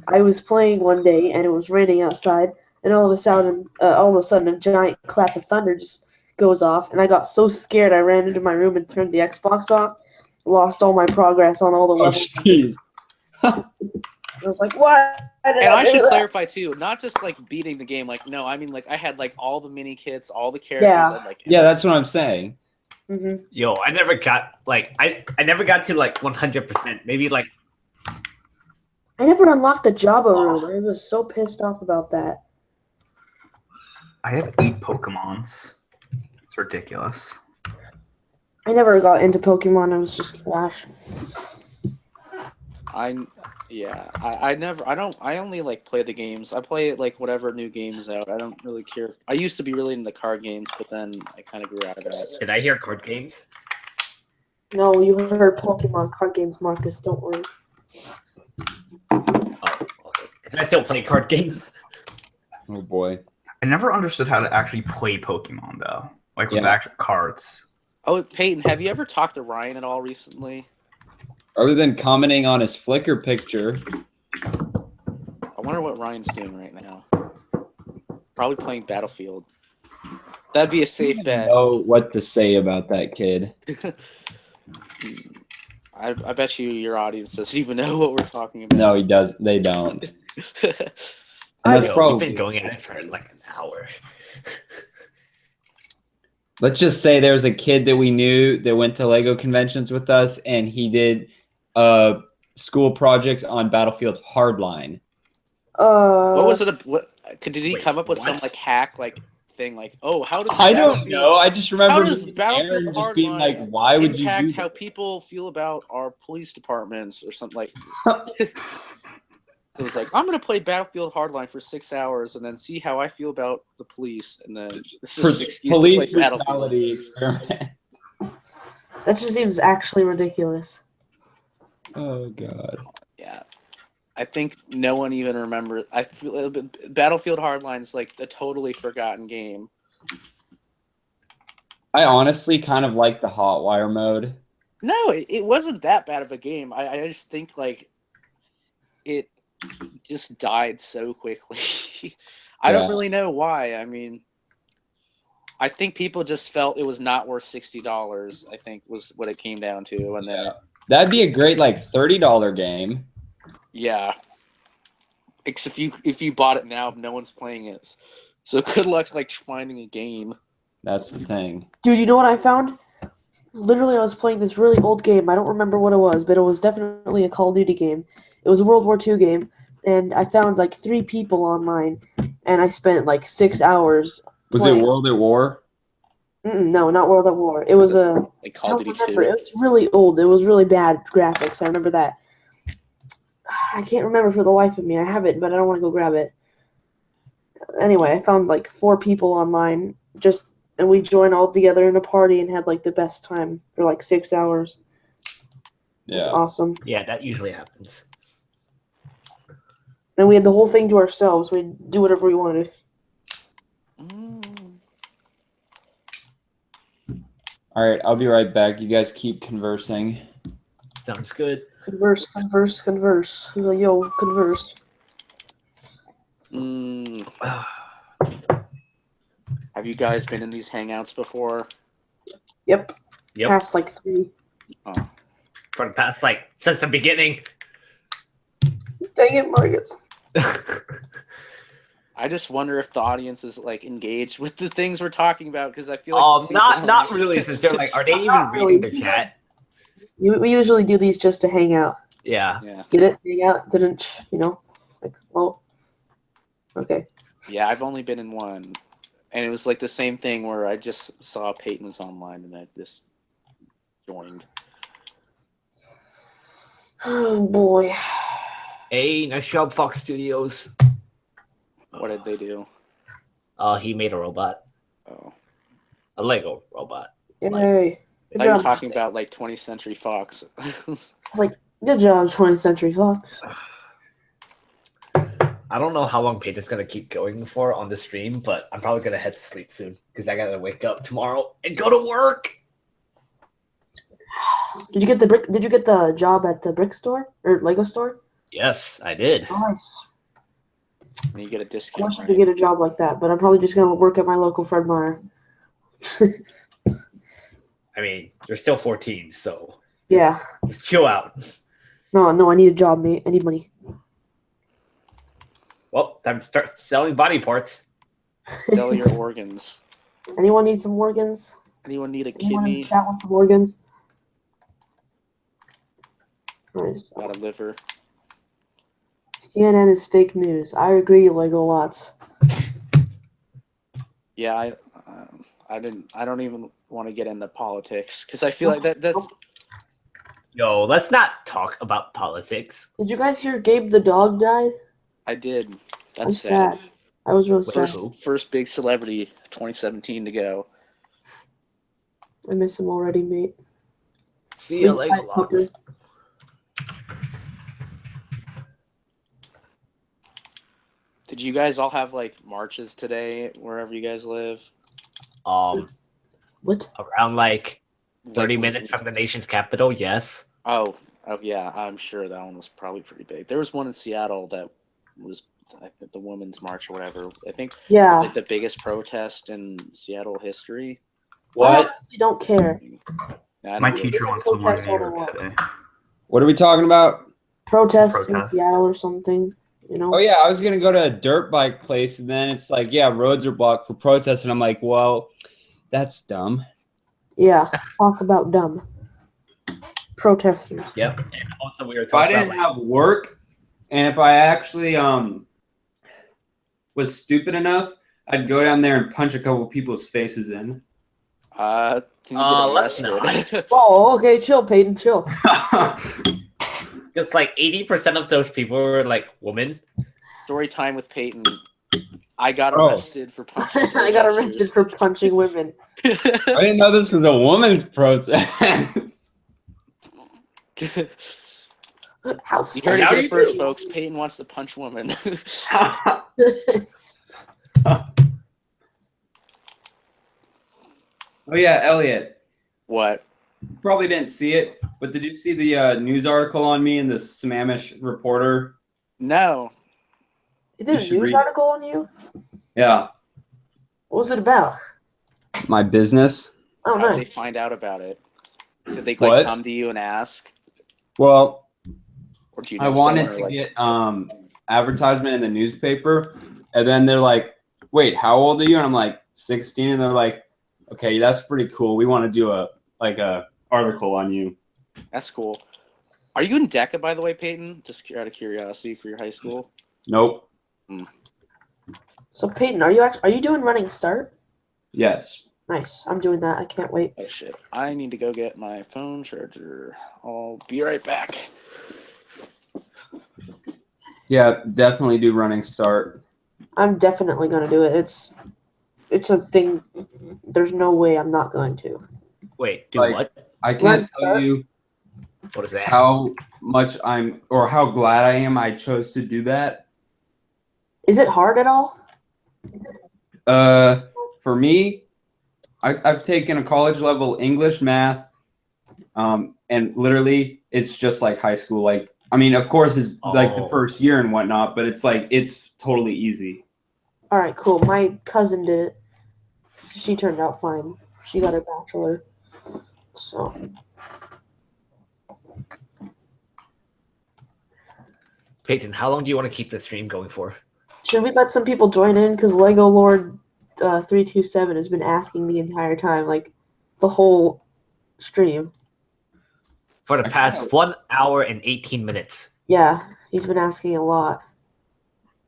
C: I was playing one day, and it was raining outside, and all of a sudden, a giant clap of thunder just goes off, and I got so scared I ran into my room and turned the Xbox off. Lost all my progress on all the levels.
A: Jeez.
C: I was like, what?
D: And I should clarify too, not just like beating the game. Like, no, I mean like I had like all the mini kits, all the characters.
C: Yeah,
A: yeah, that's what I'm saying.
C: Mm-hmm.
B: Yo, I never got like I never got to like 100%. Maybe like
C: I never unlocked the Jabba room. I was so pissed off about that.
F: I have 8 Pokemons. It's ridiculous.
C: I never got into Pokemon. I was just trash.
D: I only like play the games. I play like whatever new games out. I don't really care. I used to be really into card games, but then I kind of grew out of that.
B: Did I hear card games?
C: No, you heard Pokemon card games, Marcus. Don't worry.
B: Oh, okay. Because I still play card games.
A: Oh boy.
F: I never understood how to actually play Pokemon though, like with
A: Yeah.
F: the actual cards.
D: Oh, Peyton, have you ever talked to Ryan at all recently?
A: Other than commenting on his Flickr picture.
D: I wonder what Ryan's doing right now. Probably playing Battlefield. That'd be a safe
A: I
D: bet.
A: don't know what to say about that kid.
D: I bet your audience doesn't even know what we're talking about.
A: No, he does. They don't.
C: I
A: And that's
B: Yo,
A: probably.
B: we've been going at it for like an hour.
A: Let's just say there's a kid that we knew that went to Lego conventions with us, and he did a school project on Battlefield Hardline.
D: What was it? Did he
B: Wait,
D: come up with some
B: what?
D: like hack like thing like, oh, how does
A: I don't
D: Battlefield-
A: know. I just
D: How
A: remember
D: does
A: me and
D: Battlefield
A: Aaron just being
D: Hardline
A: like, "Why would you
D: impact
A: do
D: how
A: that?"
D: people feel about our police departments or something like? It was like, I'm gonna play Battlefield Hardline for 6 hours and then see how I feel about the police, and then this is an excuse to
A: Police
D: play Battlefield.
A: brutality experiment.
C: That just seems actually ridiculous.
A: Oh god.
D: Yeah, I think no one even remembers. I feel Battlefield Hardline is like a totally forgotten game.
A: I honestly kind of like the Hotwire mode.
D: No, it wasn't that bad of a game. I just think like it just died so quickly. I don't
A: Yeah.
D: really know why. I mean, I think people just felt it was not worth $60. I think was what it came down to, and then
A: That'd be a great like $30 game.
D: yeah. Except if you bought it now, no one's playing it. So good luck like finding a game.
A: That's the thing.
C: Dude, you know what I found? Literally, I was playing this really old game. I don't remember what it was, but it was definitely a Call of Duty game. It was a World War II game, and I found like 3 people online, and I spent like 6 hours.
A: Was
C: playing.
A: it World at War?
C: No, not World at War. It was a.
D: Like
C: I
D: Call of
C: don't
D: Duty
C: remember.
D: 2.
C: It was really old. It was really bad graphics. I remember that. I can't remember for the life of me. I have it, but I don't want to go grab it. Anyway, I found like 4 people online, and we joined all together in a party and had like the best time for like 6 hours. It's
A: Yeah.
C: awesome.
B: Yeah, that usually happens.
C: And we had the whole thing to ourselves. We'd do whatever we wanted.
A: All right, I'll be right back. You guys keep conversing.
B: Sounds good.
C: Converse. Yo, converse.
D: Have you guys been in these hangouts before?
C: Yep.
B: Yep.
C: Past like 3.
B: For the past, like, since the beginning.
C: Dang it, Marcus.
D: I just wonder if the audience is like engaged with the things we're talking about, because I feel like
B: Not really. Since they're like, are they even
C: Not
B: reading
C: really.
B: the chat?
C: We usually do these just to hang out.
B: Yeah.
D: Yeah,
C: Get it? Hang out? Didn't, like, well, okay.
D: yeah. I've only been in one, and it was like the same thing where I just saw Peyton was online, and I just joined.
C: Oh, boy.
B: Hey, nice job, Fox Studios.
D: What did they do?
B: He made a robot.
D: Oh,
B: A Lego robot.
C: Yay. Good
D: I thought you were
C: job.
D: talking about like 20th Century Fox.
C: It's like, good job, 20th Century Fox.
B: I don't know how long Peyton's gonna keep going for on the stream, but I'm probably gonna head to sleep soon because I gotta wake up tomorrow and go to work.
C: Did you get the job at the brick store or Lego store?
B: Yes, I did.
C: Nice.
D: And you get a
C: I
D: discount.
C: wish I
D: Right?
C: could get a job like that, but I'm probably just gonna work at my local Fred Meyer.
B: I mean, you're still 14, so
C: Yeah.
B: just chill out.
C: No, I need a job, mate. I need money.
B: Well, time to start selling body parts.
D: Sell your organs.
C: Anyone need some organs?
D: Anyone need a
C: Anyone in the
D: kidney?
C: chat want some organs? Nice.
D: Got a liver.
C: CNN is fake news. I agree, Lego lots.
D: Yeah, I don't even want to get into politics because I feel like that's.
B: Yo, let's not talk about politics.
C: Did you guys hear Gabe the dog died?
D: I did.
C: I'm
D: That's sad.
C: sad. I was really sad.
D: First big celebrity, 2017 to go.
C: I miss him already, mate.
B: See you
C: Sleep
B: later,
C: tight, fucker.
D: Did you guys all have like marches today wherever you guys live?
C: What?
B: Around like 30 minutes from the nation's capital, yes.
D: Oh yeah, I'm sure that one was probably pretty big. There was one in Seattle that was, I think, the Women's March or whatever. I think like the biggest protest in Seattle history.
C: What? I honestly don't care.
F: My teacher wants to learn New York City.
A: What are we talking about?
C: Protests in Seattle or something, you know?
A: Oh, yeah, I was going to go to a dirt bike place, and then it's like, yeah, roads are blocked for protests, and I'm like, well, that's dumb.
C: Yeah, talk about dumb. Protesters.
B: Yep, and also we were
A: If I
B: talking
A: didn't have work, and if I actually was stupid enough, I'd go down there and punch a couple people's faces in.
D: Can you get arrested?
C: Oh, okay, chill, Peyton, chill.
B: It's like 80% of those people were like women.
D: Story time with Peyton. I got arrested for punching.
C: I got arrested for punching women.
A: I didn't know this was a woman's protest.
C: How
D: you heard it here first, folks. Peyton wants to punch women.
A: Oh yeah, Elliot.
D: What?
A: Probably didn't see it, but did you see the news article on me in the Sammamish Reporter?
D: No.
C: You did a news article on you?
A: Yeah.
C: What was it about?
A: My business.
C: Oh,
D: How
C: nice.
D: did they find out about it? Did they like come to you and ask?
A: Well,
D: or do you know
A: I wanted to get advertisement in the newspaper, and then they're like, "Wait, how old are you?" And I'm like, 16, and they're like, "Okay, that's pretty cool. We want to do a article on you."
D: That's cool. Are you in DECA, by the way, Peyton? Just out of curiosity for your high school.
A: Nope.
C: So Peyton, are you doing running start?
A: Yes.
C: Nice. I'm doing that. I can't wait.
D: Oh shit! I need to go get my phone charger. I'll be right back.
A: Yeah, definitely do running start.
C: I'm definitely gonna do it. It's a thing. There's no way I'm not going to.
B: Wait, do what?
A: I can't tell you
B: what is that?
A: How much how glad I am I chose to do that.
C: Is it hard at all?
A: For me, I've taken a college level English, math, and literally it's just like high school. Like, I mean, of course, it's like the first year and whatnot, but it's like it's totally easy.
C: All right, cool. My cousin did it. She turned out fine. She got her bachelor. So.
B: Peyton, how long do you want to keep the stream going for?
C: Should we let some people join in? Because Lego Lord 327 has been asking the entire time, like the whole stream.
B: For the past 1 hour and 18 minutes.
C: Yeah, he's been asking a lot.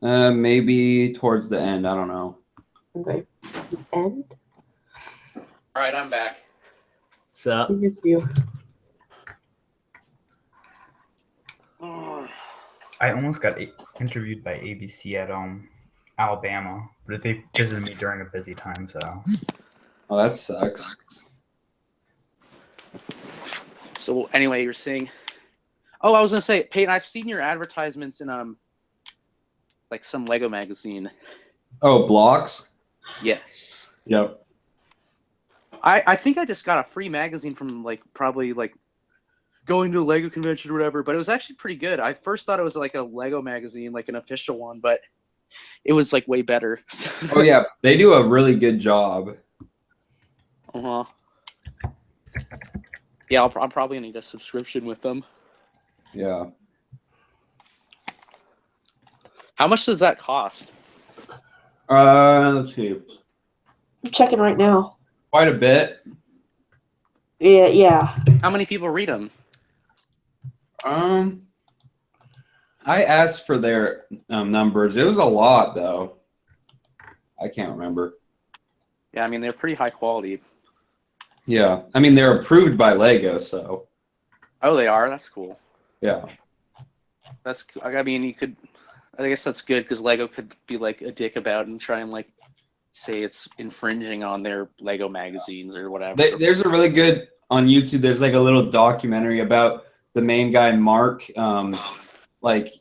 A: Maybe towards the end. I don't know.
C: Okay. End?
D: All right, I'm back.
B: So.
C: We miss you.
E: I almost got interviewed by ABC at Alabama, but they visited me during a busy time, so.
A: Oh, that sucks.
D: So anyway, you're saying. Oh, I was gonna say, Peyton, I've seen your advertisements in like some Lego magazine.
A: Oh, Blocks?
D: Yes.
A: Yep.
D: I think I just got a free magazine from probably going to a Lego convention or whatever, but it was actually pretty good. I first thought it was like a Lego magazine, like an official one, but it was like way better.
A: Oh yeah, they do a really good job.
D: Uh-huh. Yeah, I'm probably gonna need a subscription with them.
A: Yeah.
D: How much does that cost?
A: Let's see.
C: I'm checking right now.
A: Quite a bit.
C: Yeah.
D: How many people read them?
A: I asked for their numbers. It was a lot, though. I can't remember.
D: Yeah, I mean they're pretty high quality.
A: Yeah, I mean they're approved by Lego, so
D: Oh, they are. That's cool.
A: yeah.
D: That's. I mean, you could. I guess that's good because Lego could be like a dick about it and try and like say it's infringing on their Lego magazines or whatever.
A: There's a really good on YouTube. There's like a little documentary about the main guy, Mark. Like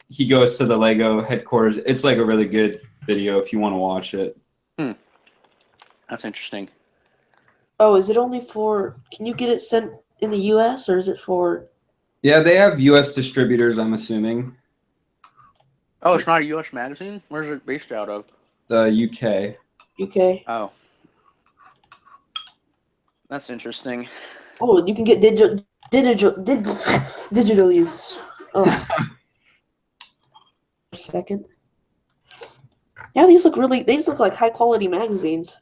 A: he goes to the Lego headquarters. It's like a really good video if you want to watch it.
D: That's interesting.
C: Oh, is it only for? Can you get it sent in the U.S. or is it for?
A: Yeah, they have U.S. distributors, I'm assuming.
D: Oh, it's not a U.S. magazine? Where's it based out of?
A: The UK.
C: UK.
D: Oh. That's interesting.
C: Oh, you can get digital use. Oh. A second. Yeah, these look like high quality magazines.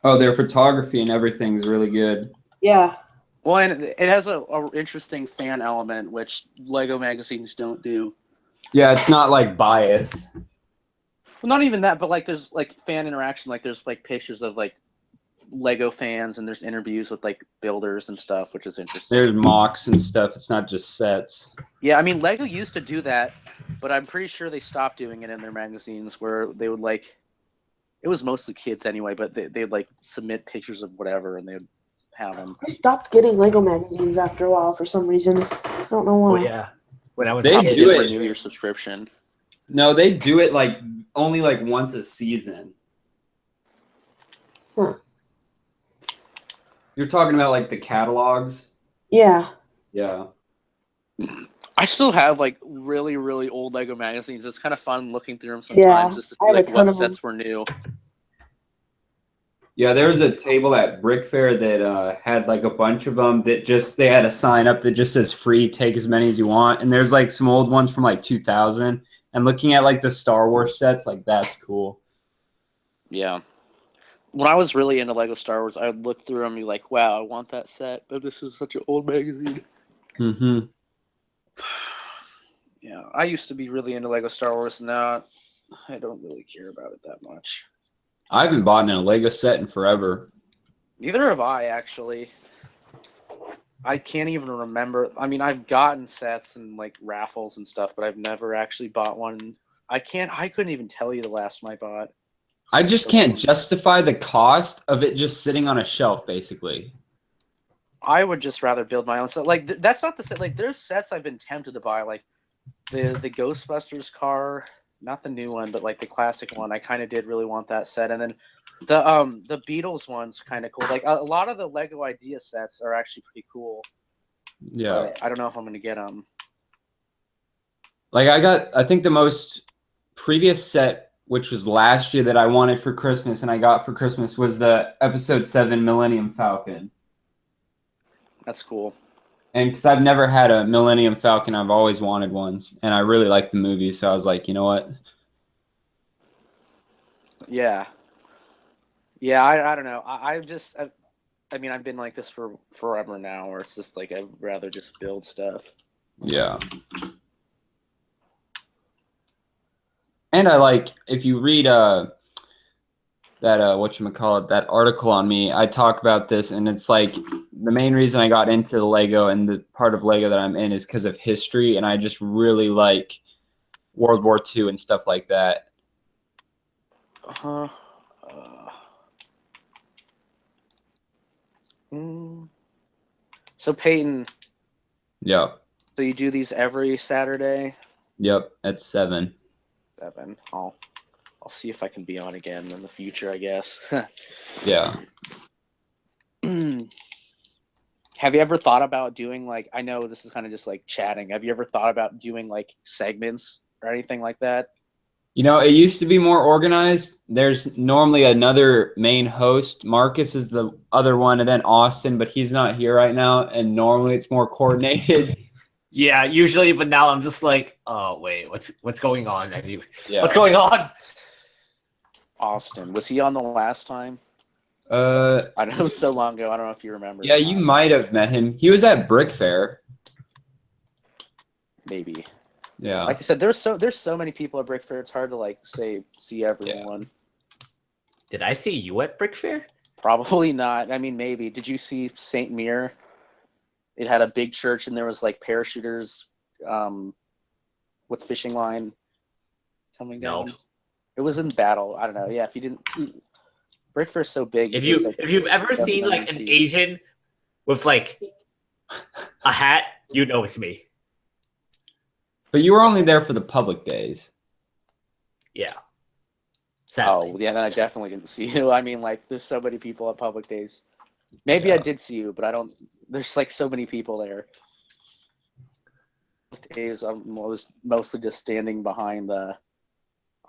A: Oh, their photography and everything's really good.
C: Yeah.
D: Well, and it has a interesting fan element, which Lego magazines don't do.
A: Yeah, it's not like bias.
D: Well, not even that, but like there's like fan interaction. Like there's like pictures of like Lego fans, and there's interviews with like builders and stuff, which is interesting.
A: There's mocks and stuff. It's not just sets.
D: Yeah, I mean Lego used to do that, but I'm pretty sure they stopped doing it in their magazines, where they would like. It was mostly kids anyway, but they'd like submit pictures of whatever, and they'd have them.
C: I stopped getting Lego magazines after a while for some reason. I don't know why.
B: Oh yeah. When I was
A: They
D: You
A: do
D: did
A: it.
D: renew your subscription.
A: No, they do it like only like once a season.
C: Huh.
A: You're talking about like the catalogs?
C: Yeah.
A: Yeah.
D: I still have like really, really old Lego magazines. It's kind of fun looking through them
C: Yeah,
D: sometimes just to
C: I
D: see
C: have a
D: like
C: ton
D: what
C: of them.
D: sets were new.
A: Yeah, there was a table at BrickFair that had like a bunch of them that just they had a sign up that just says free, take as many as you want. And there's like some old ones from like 2000. And looking at like the Star Wars sets, like that's cool.
D: Yeah. When I was really into Lego Star Wars, I would look through them and be like, wow, I want that set, but this is such an old magazine.
A: Mm-hmm.
D: Yeah, I used to be really into Lego Star Wars, and now I don't really care about it that much.
A: I haven't bought in a Lego set in forever.
D: Neither have I, actually. I can't even remember. I mean, I've gotten sets and like raffles and stuff, but I've never actually bought one. I couldn't even tell you the last one I bought.
A: I just can't justify the cost of it just sitting on a shelf, basically.
D: I would just rather build my own set. Like that's not the set. Like there's sets I've been tempted to buy, like the Ghostbusters car, not the new one, but like the classic one. I kind of did really want that set, and then the Beatles one's kind of cool. Like a lot of the Lego Idea sets are actually pretty cool.
A: Yeah.
D: But I don't know if I'm gonna get them.
A: Like I think the most previous set, which was last year that I wanted for Christmas and I got for Christmas, was the Episode 7 Millennium Falcon.
D: That's cool.
A: And because I've never had a Millennium Falcon, I've always wanted ones. And I really liked the movie, so I was like, you know what?
D: Yeah. Yeah, I don't know. I mean, I've been like this for forever now, where it's just like I'd rather just build stuff.
A: Yeah. And I like, if you read that whatchamacallit, that article on me, I talk about this, and it's like the main reason I got into the Lego and the part of Lego that I'm in is because of history, and I just really like World War II and stuff like that.
D: Uh-huh. So Peyton.
A: Yep.
D: So you do these every Saturday?
A: Yep, at 7.
D: 7. I'll see if I can be on again in the future, I guess.
A: Yeah.
D: Have you ever thought about doing like, I know this is kind of just like chatting. Have you ever thought about doing like segments or anything like that?
A: You know, it used to be more organized. There's normally another main host. Marcus is the other one, and then Austin, but he's not here right now. And normally it's more coordinated.
B: Yeah, usually, but now I'm just like, oh wait, what's going on?
A: Yeah.
B: What's going on?
D: Austin, was he on the last time?
A: I
D: know it was so long ago. I don't know if you remember.
A: Yeah, you might have met him. He was at BrickFair.
D: Maybe.
A: Yeah.
D: Like I said, there's so many people at BrickFair. It's hard to like see everyone.
B: Did I see you at BrickFair?
D: Probably not. I mean, maybe. Did you see St. Mir? It had a big church, and there was like parachuters with fishing line coming down.
B: No.
D: It was in battle. I don't know. Yeah, if you didn't see, BrickFair's so big.
B: If
D: it's like
B: you've ever seen like an Asian with like a hat, you know it's me.
A: But you were only there for the public days.
B: Yeah. Sadly.
D: Oh, yeah, then I definitely didn't see you. I mean, like, there's so many people at public days. Maybe I did see you, but I don't. There's like so many people there. Days I was mostly just standing behind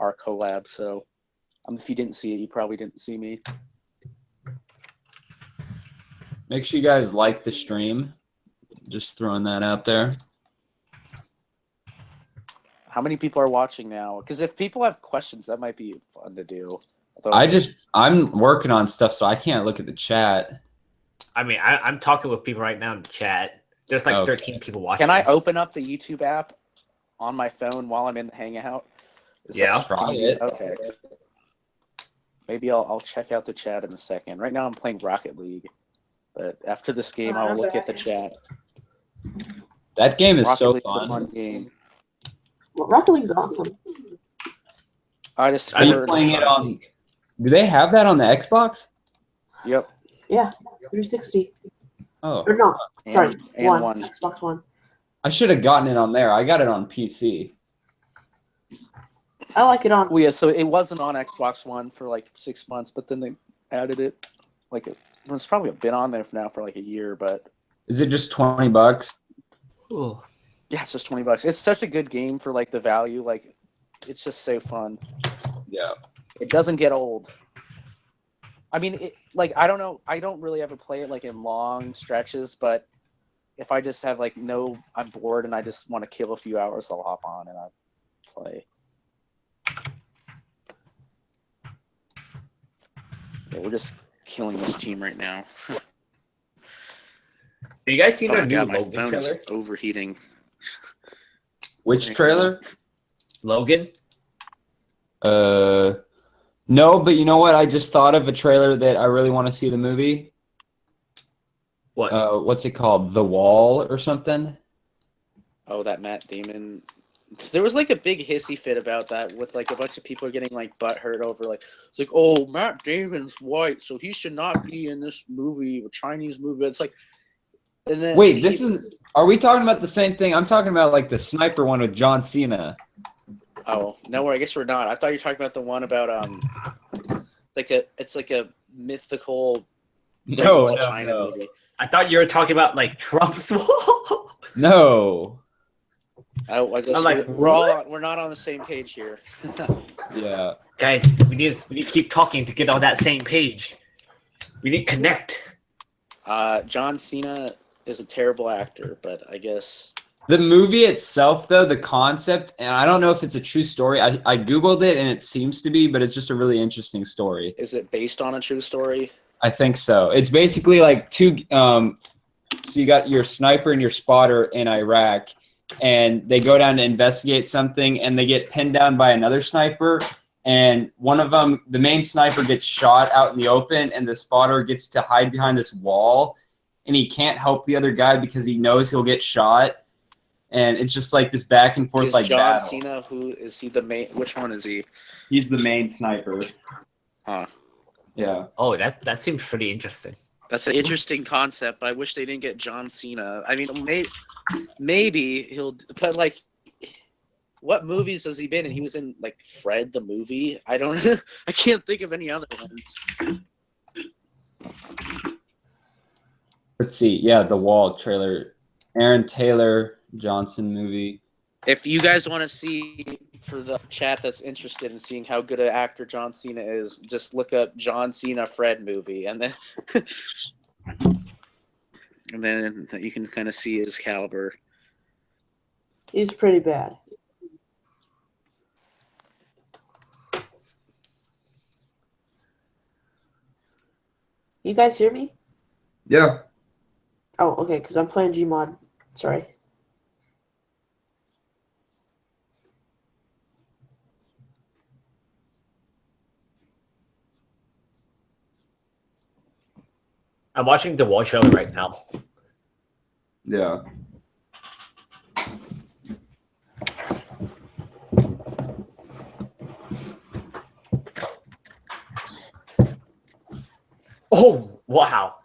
D: our collab. So if you didn't see it, you probably didn't see me.
A: Make sure you guys like the stream. Just throwing that out there.
D: How many people are watching now? Because if people have questions, that might be fun to do.
A: I'm working on stuff, so I can't look at the chat.
B: I mean, I'm talking with people right now in the chat. There's like 13 people watching.
D: Can I open up the YouTube app on my phone while I'm in the Hangout?
A: Try it.
D: Okay. Maybe I'll check out the chat in a second. Right now I'm playing Rocket League, but after this game I will look at the chat.
A: That game is
D: Rocket
A: so
D: League's
A: fun.
D: a fun game.
C: Well, Rocket League's awesome.
D: I just
A: Are you playing it on? Do they have that on the Xbox?
D: Yep.
C: Yeah, 360.
A: Oh.
C: Or no, sorry,
D: and
C: one. Xbox One.
A: I should have gotten it on there. I got it on PC.
C: I like it on.
D: Well, yeah, so it wasn't on Xbox One for like 6 months, but then they added it. Like it's probably been on there now for like a year, but
A: Is it just $20?
B: Ooh.
D: yeah, it's just $20. It's such a good game for like the value. Like it's just so fun.
A: Yeah.
D: It doesn't get old. I mean, like I don't know. I don't really ever play it like in long stretches, but if I just have like I'm bored and I just want to kill a few hours, I'll hop on and I'll play. Yeah, we're just killing this team right now.
B: Have you guys seen
D: Oh
B: our
D: my
B: new
D: God, my
B: Logan
D: phone is
B: trailer?
D: overheating.
A: Which trailer?
B: Logan?
A: No, but you know what? I just thought of a trailer that I really want to see the movie.
B: What?
A: What's it called? The Wall or something?
D: Oh, that Matt Damon. There was like a big hissy fit about that with like a bunch of people getting like butthurt over like it's like, oh, Matt Damon's white, so he should not be in this movie, a Chinese movie. It's like, and then
A: wait, are we talking about the same thing? I'm talking about like the sniper one with John Cena.
D: Oh no, I guess we're not. I thought you were talking about the one about it's like a mythical China movie.
B: I thought you were talking about like Trump's wall.
A: No.
D: I guess
B: I'm like,
D: we're not on the same page here.
A: Yeah.
B: Guys, we need to keep talking to get on that same page. We need to connect.
D: John Cena is a terrible actor, but I guess
A: The movie itself, though, the concept, and I don't know if it's a true story. I Googled it, and it seems to be, but it's just a really interesting story.
D: Is it based on a true story?
A: I think so. It's basically like two so you got your sniper and your spotter in Iraq, and they go down to investigate something, and they get pinned down by another sniper, and one of them, the main sniper, gets shot out in the open, and the spotter gets to hide behind this wall, and he can't help the other guy because he knows he'll get shot. And it's just like this back and forth,
D: Is
A: like
D: John
A: battle.
D: Cena, who is he the main? Which one is he?
A: He's the main sniper.
D: Huh.
A: Yeah.
B: Oh, that seems pretty interesting.
D: That's an interesting concept. But I wish they didn't get John Cena. I mean, maybe he'll. But like, what movies has he been in? He was in like Fred the movie. I don't. I can't think of any other ones.
A: Let's see. Yeah, The Wall trailer. Aaron Taylor Johnson movie.
D: If you guys want to see, for the chat that's interested in seeing how good an actor John Cena is, just look up John Cena Fred movie, and then you can kind of see his caliber.
C: He's pretty bad. You guys hear me?
A: Yeah.
C: Oh, okay, because I'm playing Gmod. Sorry.
B: I'm watching the Wall trailer right now.
A: Yeah.
B: Oh, wow.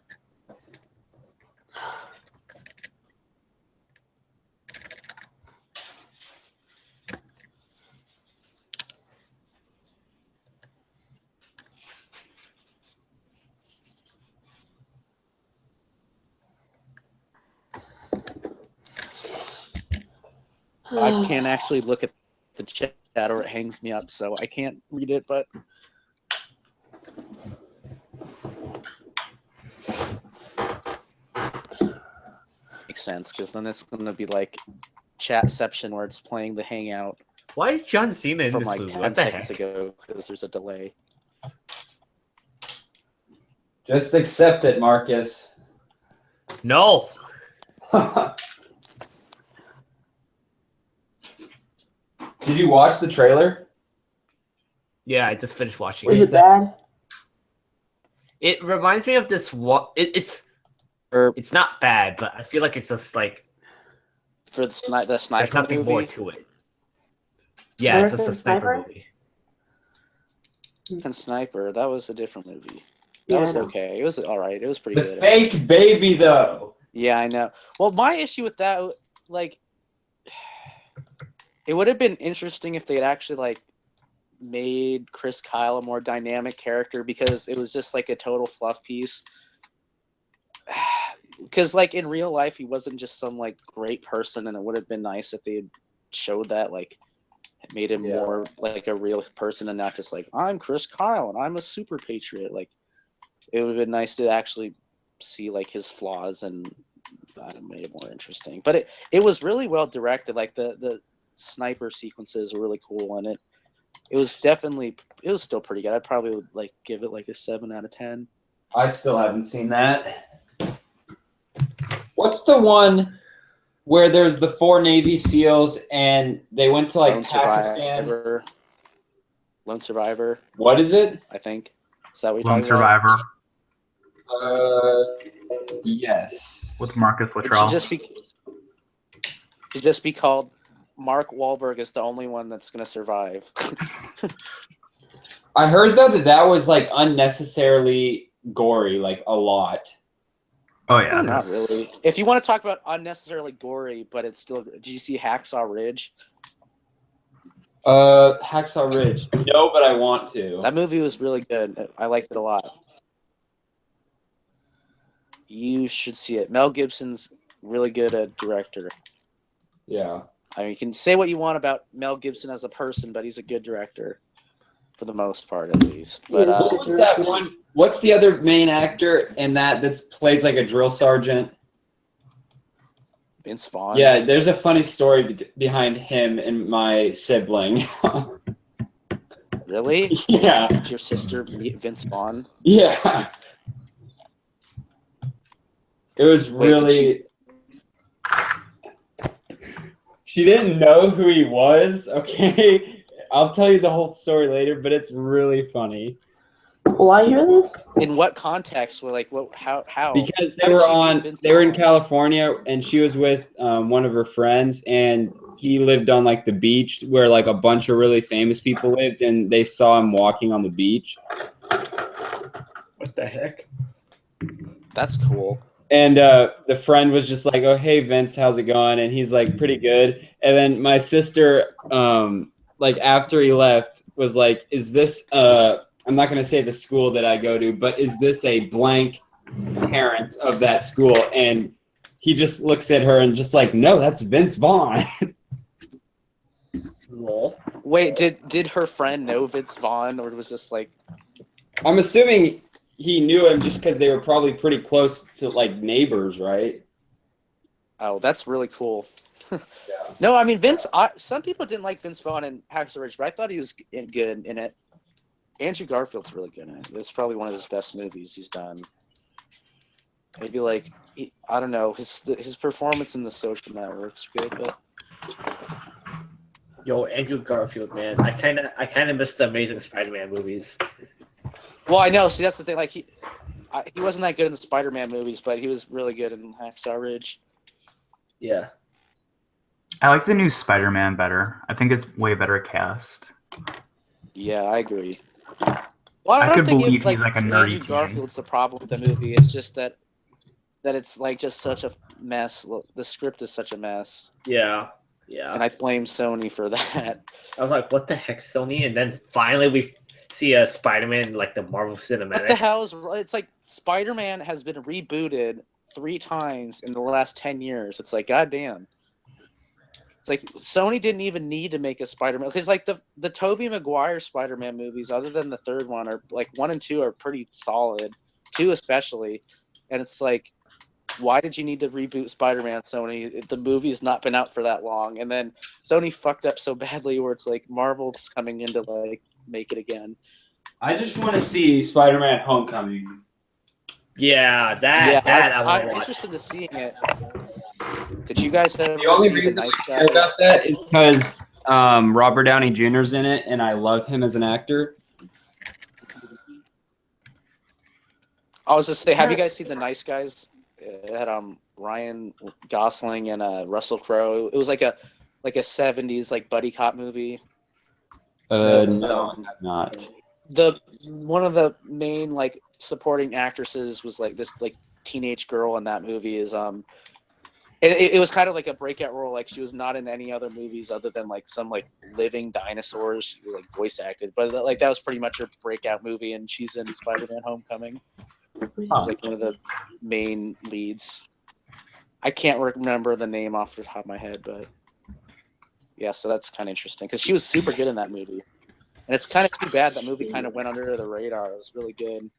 D: I can't actually look at the chat or it hangs me up, so I can't read it, but makes sense because then it's gonna be like chatception where it's playing the Hangout
B: Why is John Cena in
D: from
B: this
D: like
B: movie?
D: 10
B: What the
D: seconds
B: heck?
D: ago because there's a delay.
A: Just accept it, Marcus.
B: No.
A: Did you watch the trailer?
B: Yeah, I just finished watching
C: Is
B: it.
C: it bad?
B: It reminds me of this one. It's not bad, but I feel like it's just like
D: For the
B: there's
D: sniper
B: nothing
D: movie.
B: more to it. Yeah, it's just a
C: American
B: sniper
C: Sniper?
B: movie.
D: American Sniper, that was a different movie. That
C: Yeah,
D: was
C: I know.
D: okay. It was all right. It was pretty
A: The
D: good.
A: fake baby, though.
D: Yeah, I know. Well, my issue with that, like, it would have been interesting if they had actually like made Chris Kyle a more dynamic character because it was just like a total fluff piece. Because like in real life, he wasn't just some like great person, and it would have been nice if they had showed that, like, made him more like a real person and not just like, I'm Chris Kyle and I'm a super patriot. Like, it would have been nice to actually see like his flaws, and that made it more interesting. But it was really well directed. Like the sniper sequences were really cool, and it was still pretty good. I'd probably would like give it like a 7 out of 10.
A: I still haven't seen that. What's the one where there's the 4 Navy SEALs and they went to like Pakistan?
D: Lone Survivor,
A: What is it?
D: I think. Is that what you're
F: Lone
D: talking about?
F: Survivor
A: Yes.
F: with Marcus
D: It
F: Luttrell.
D: should just be called Mark Wahlberg is the only one that's gonna survive.
A: I heard though that was like unnecessarily gory, like a lot.
F: Oh yeah,
D: Not
F: there's-
D: really. If you want to talk about unnecessarily gory, but it's still. Did you see Hacksaw Ridge?
A: Hacksaw Ridge. No, but I want to.
D: That movie was really good. I liked it a lot. You should see it. Mel Gibson's really good at director.
A: Yeah.
D: I mean, you can say what you want about Mel Gibson as a person, but he's a good director for the most part, at least. But
C: Yeah,
A: What was that one? What's the other main actor in that plays like a drill sergeant?
D: Vince Vaughn.
A: Yeah, there's a funny story behind him and my sibling.
D: Really?
A: Yeah.
D: Did your sister meet Vince Vaughn?
A: Yeah. It was
D: Wait,
A: really. She didn't know who he was. Okay, I'll tell you the whole story later, but it's really funny.
C: Will I hear this?
D: In what context? Well, like, what? How?
A: Because
D: How did she meet Vince
A: they were in
D: Vaughn?
A: California, and she was with one of her friends, and he lived on like the beach where like a bunch of really famous people lived, and they saw him walking on the beach.
B: What the heck?
D: That's cool.
A: And the friend was just like, "Oh, hey Vince, how's it going?" And he's like, "Pretty good." And then my sister, like after he left, was like, "Is this I'm not gonna say the school that I go to, but is this a blank parent of that school?" And he just looks at her and just like, "No, that's Vince Vaughn."
B: Lol.
D: Wait, did her friend know Vince Vaughn, or was this like?
A: I'm assuming he knew him just because they were probably pretty close to like neighbors, right?
D: Oh, that's really cool.
A: Yeah.
D: No, I mean Vince. Some people didn't like Vince Vaughn in Hacksaw Ridge, but I thought he was good in it. Andrew Garfield's really good in it. It's probably one of his best movies he's done. Maybe like I don't know, his performance in The Social Network's good, but
B: Yo, Andrew Garfield, man. I kind of miss the Amazing Spider-Man movies.
D: well, I know. See, that's the thing. Like he wasn't that good in the Spider-Man movies, but he was really good in Hacksaw Ridge.
B: Yeah.
F: I like the new Spider-Man better. I think it's way better cast.
D: Yeah, I agree. Well,
F: I
D: don't
F: could
D: think
F: believe he's like a nerdy
D: Andrew
F: teen.
D: Garfield's the problem with the movie. It's just that it's like just such a mess. The script is such a mess.
B: Yeah.
D: And I blame Sony for that.
B: I was like, what the heck, Sony? And then finally we see a Spider-Man like the Marvel Cinematic.
D: What the hell is? It's like Spider-Man has been rebooted 3 times in the last 10 years. It's like, goddamn. It's like Sony didn't even need to make a Spider-Man, because like the Tobey Maguire Spider-Man movies, other than the 3rd one, are like 1 and 2 are pretty solid, 2 especially, and it's like, why did you need to reboot Spider-Man, Sony? The movie's not been out for that long, and then Sony fucked up so badly where it's like Marvel's coming in to like make it again.
A: I just want to see Spider-Man: Homecoming.
B: Yeah, that
D: I'm interested in seeing it. Did you guys ever
A: The only
D: see The
A: reason
D: Nice
A: I care
D: Guys?
A: about that is because Robert Downey Jr.'s in it, and I love him as an actor.
D: I was just saying, have you guys seen The Nice Guys? It had Ryan Gosling and Russell Crowe. It was like a 70s like buddy cop movie.
A: No, I have not.
D: One of the main like supporting actresses was like this like teenage girl in that movie. Is it was kind of like a breakout role. Like she was not in any other movies other than like some like living dinosaurs. She was like voice acted, but like that was pretty much her breakout movie. And she's in Spider-Man: Homecoming. She's like one of the main leads. I can't remember the name off the top of my head, but yeah, so that's kind of interesting because she was super good in that movie. And it's kind of too bad that movie kind of went under the radar. It was really good.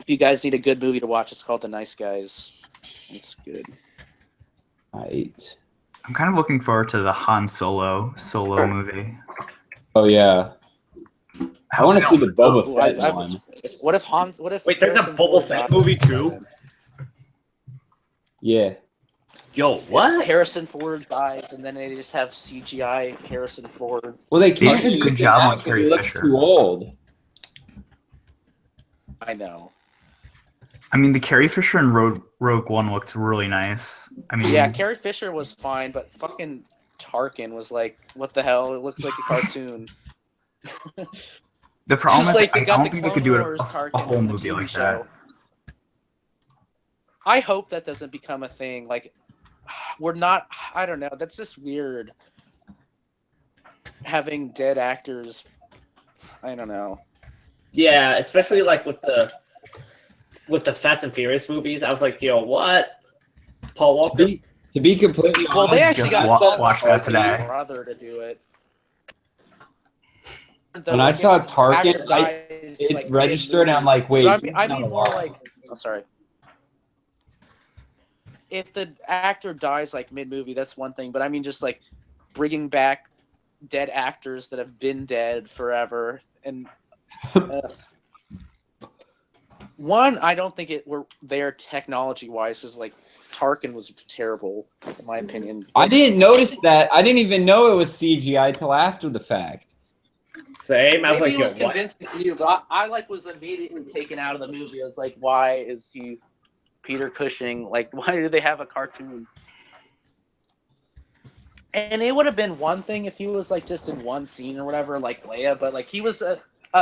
D: If you guys need a good movie to watch, it's called The Nice Guys. It's good.
A: Right.
F: I'm kind of looking forward to the Han Solo movie.
A: Oh yeah. I want to see the Boba Fett one.
D: What if Han? What if?
B: Wait, there's a
D: Harrison
B: Boba
D: Ford
B: Fett
D: dies?
B: movie too?
A: Yeah.
B: Yo, what?
D: Harrison Ford dies, and then they just have CGI Harrison Ford.
A: Well, they
F: They
A: can't
F: did a
A: use
F: good
A: him
F: job
A: now
F: on
A: because
F: Carrie
A: he looks
F: Fisher.
A: too old.
D: I know.
F: I mean, the Carrie Fisher in Rogue One looked really nice. I mean,
D: Yeah, Carrie Fisher was fine, but fucking Tarkin was like, what the hell? It looks like a cartoon.
F: the problem is,
D: Like,
F: I don't think they could do a whole
D: in the
F: movie
D: TV
F: like
D: show.
F: that.
D: I hope that doesn't become a thing. Like, we're not. I don't know. That's just weird. Having dead actors. I don't know.
B: Yeah, especially like with the Fast and Furious movies, I was like, yo, what? Paul Walker?
A: To be completely honest,
D: Well, they actually
F: just
D: got
F: watch that today.
D: brother to do it.
A: when I saw Tarkin, it registered, and I'm like, wait.
D: I mean more like. I'm sorry. If the actor dies like mid-movie, that's one thing. But I mean, just like bringing back dead actors that have been dead forever, and one, I don't think it were there technology-wise. Is like Tarkin was terrible, in my opinion.
A: I didn't notice that. I didn't even know it was CGI till after the fact.
B: Same. I was
D: Maybe
B: like,
D: it was
B: yo, what?
D: convincing to you, but I like was immediately taken out of the movie. I was like, why is he Peter Cushing? Like, why do they have a cartoon? And it would have been one thing if he was like just in one scene or whatever, like Leia, but like he was a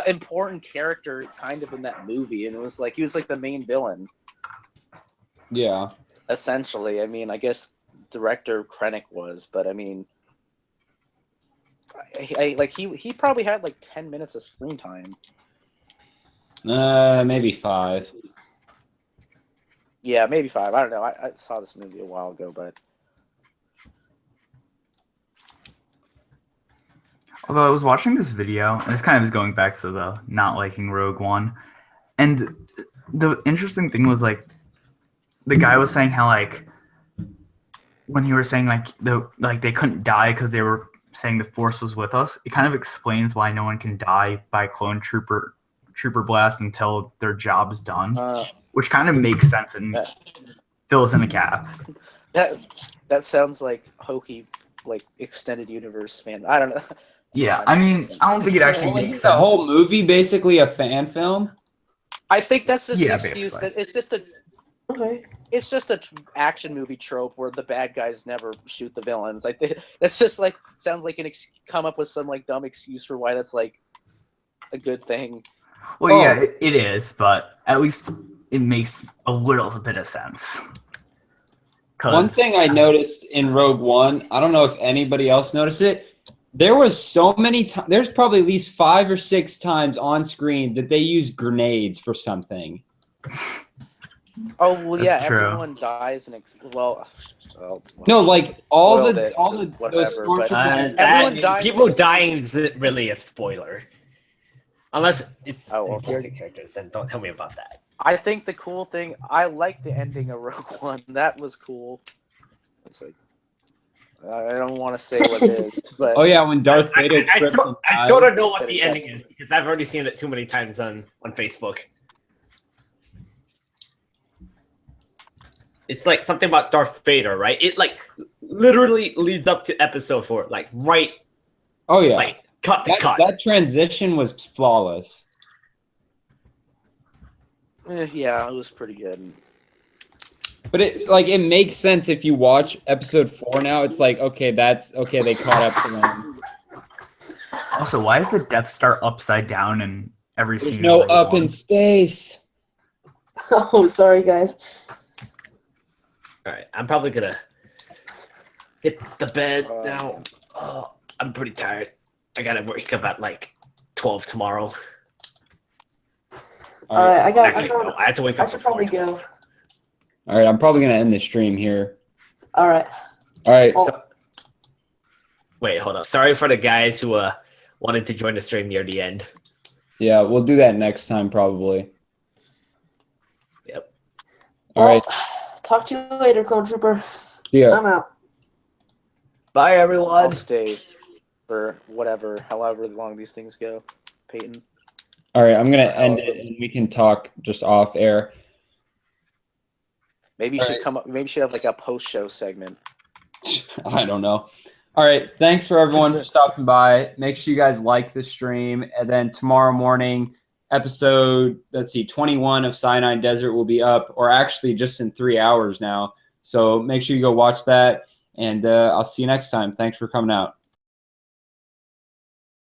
D: important character kind of in that movie, and it was like he was like the main villain.
A: Yeah.
D: Essentially, I mean, I guess director Krennic was, but I mean, he probably had like 10 minutes of screen time.
A: Maybe 5.
D: Yeah, maybe 5. I don't know. I saw this movie a while ago, but
F: Although I was watching this video, and this kind of is going back to the not liking Rogue One, and the interesting thing was like the guy was saying how like when he was saying like they couldn't die because they were saying the Force was with us. It kind of explains why no one can die by clone trooper blast until their job is done, which kind of makes sense and fills in the gap.
D: That sounds like hokey, like extended universe fan. I don't know.
F: Yeah, I mean, I don't think it actually makes
A: Isn't
F: sense.
A: the whole movie basically a fan film?
D: I think that's just an
F: Yeah,
D: excuse
F: basically.
D: that it's just a
C: Okay.
D: it's just a action movie trope where the bad guys never shoot the villains. Like that's just like sounds like come up with some like dumb excuse for why that's like a good thing.
F: Well, yeah, it is, but at least it makes a little bit of sense.
A: One thing I noticed in Rogue One, I don't know if anybody else noticed it. There was so many times. There's probably at least 5 or 6 times on screen that they use grenades for something.
D: Oh well,
F: That's
D: yeah.
F: true.
D: Everyone dies and
A: No, like all
D: Spoiled
A: the
D: it,
A: those
D: whatever, but-
A: stormtroopers.
D: Everyone dies
B: People
D: because-
B: dying isn't really a spoiler. Unless it's
D: Oh, well,
B: important characters, then don't tell me about that.
D: I think the cool thing, I like the ending of Rogue One. That was cool. It's like I don't want to say what it is, but
A: Oh yeah, when Darth Vader
B: I
A: tripped and
B: I
A: died.
B: sort of know what the ending is because I've already seen it too many times on Facebook. It's like something about Darth Vader, right? It like literally leads up to episode 4, like right,
A: Oh yeah,
B: like cut to cut.
A: that transition was flawless.
D: yeah, it was pretty good.
A: But it makes sense if you watch episode 4 now. It's like, okay, they caught up to them.
F: Also, why is the Death Star upside down in every
A: There's
F: scene?
A: no
F: of Rogue
A: up
F: One?
A: in space.
C: Oh, sorry, guys.
B: All right, I'm probably gonna hit the bed
D: Uh,
B: now. Oh, I'm pretty tired. I gotta wake up at like 12 tomorrow.
C: All right,
B: Actually, no, I have to wake
C: I
B: up
C: should
B: before
C: probably
B: 12.
C: go.
A: All right, I'm probably gonna end the stream here.
C: All right.
A: All right.
C: Oh.
B: Wait, hold up. Sorry for the guys who wanted to join the stream near the end.
A: Yeah, we'll do that next time probably.
B: Yep.
A: All right.
C: Talk to you later, Clone Trooper.
A: See ya.
C: I'm out.
B: Bye,
D: I'll
B: everyone.
D: stay for however long these things go, Peyton.
A: All right, I'm gonna end it, and we can talk just off air.
D: Maybe you should come up. Maybe you should have like a post-show segment.
A: I don't know. All right, thanks for everyone for stopping by. Make sure you guys like the stream, and then tomorrow morning, episode 21 of Sinai Desert will be up, or actually just in 3 hours now. So make sure you go watch that, and I'll see you next time. Thanks for coming out.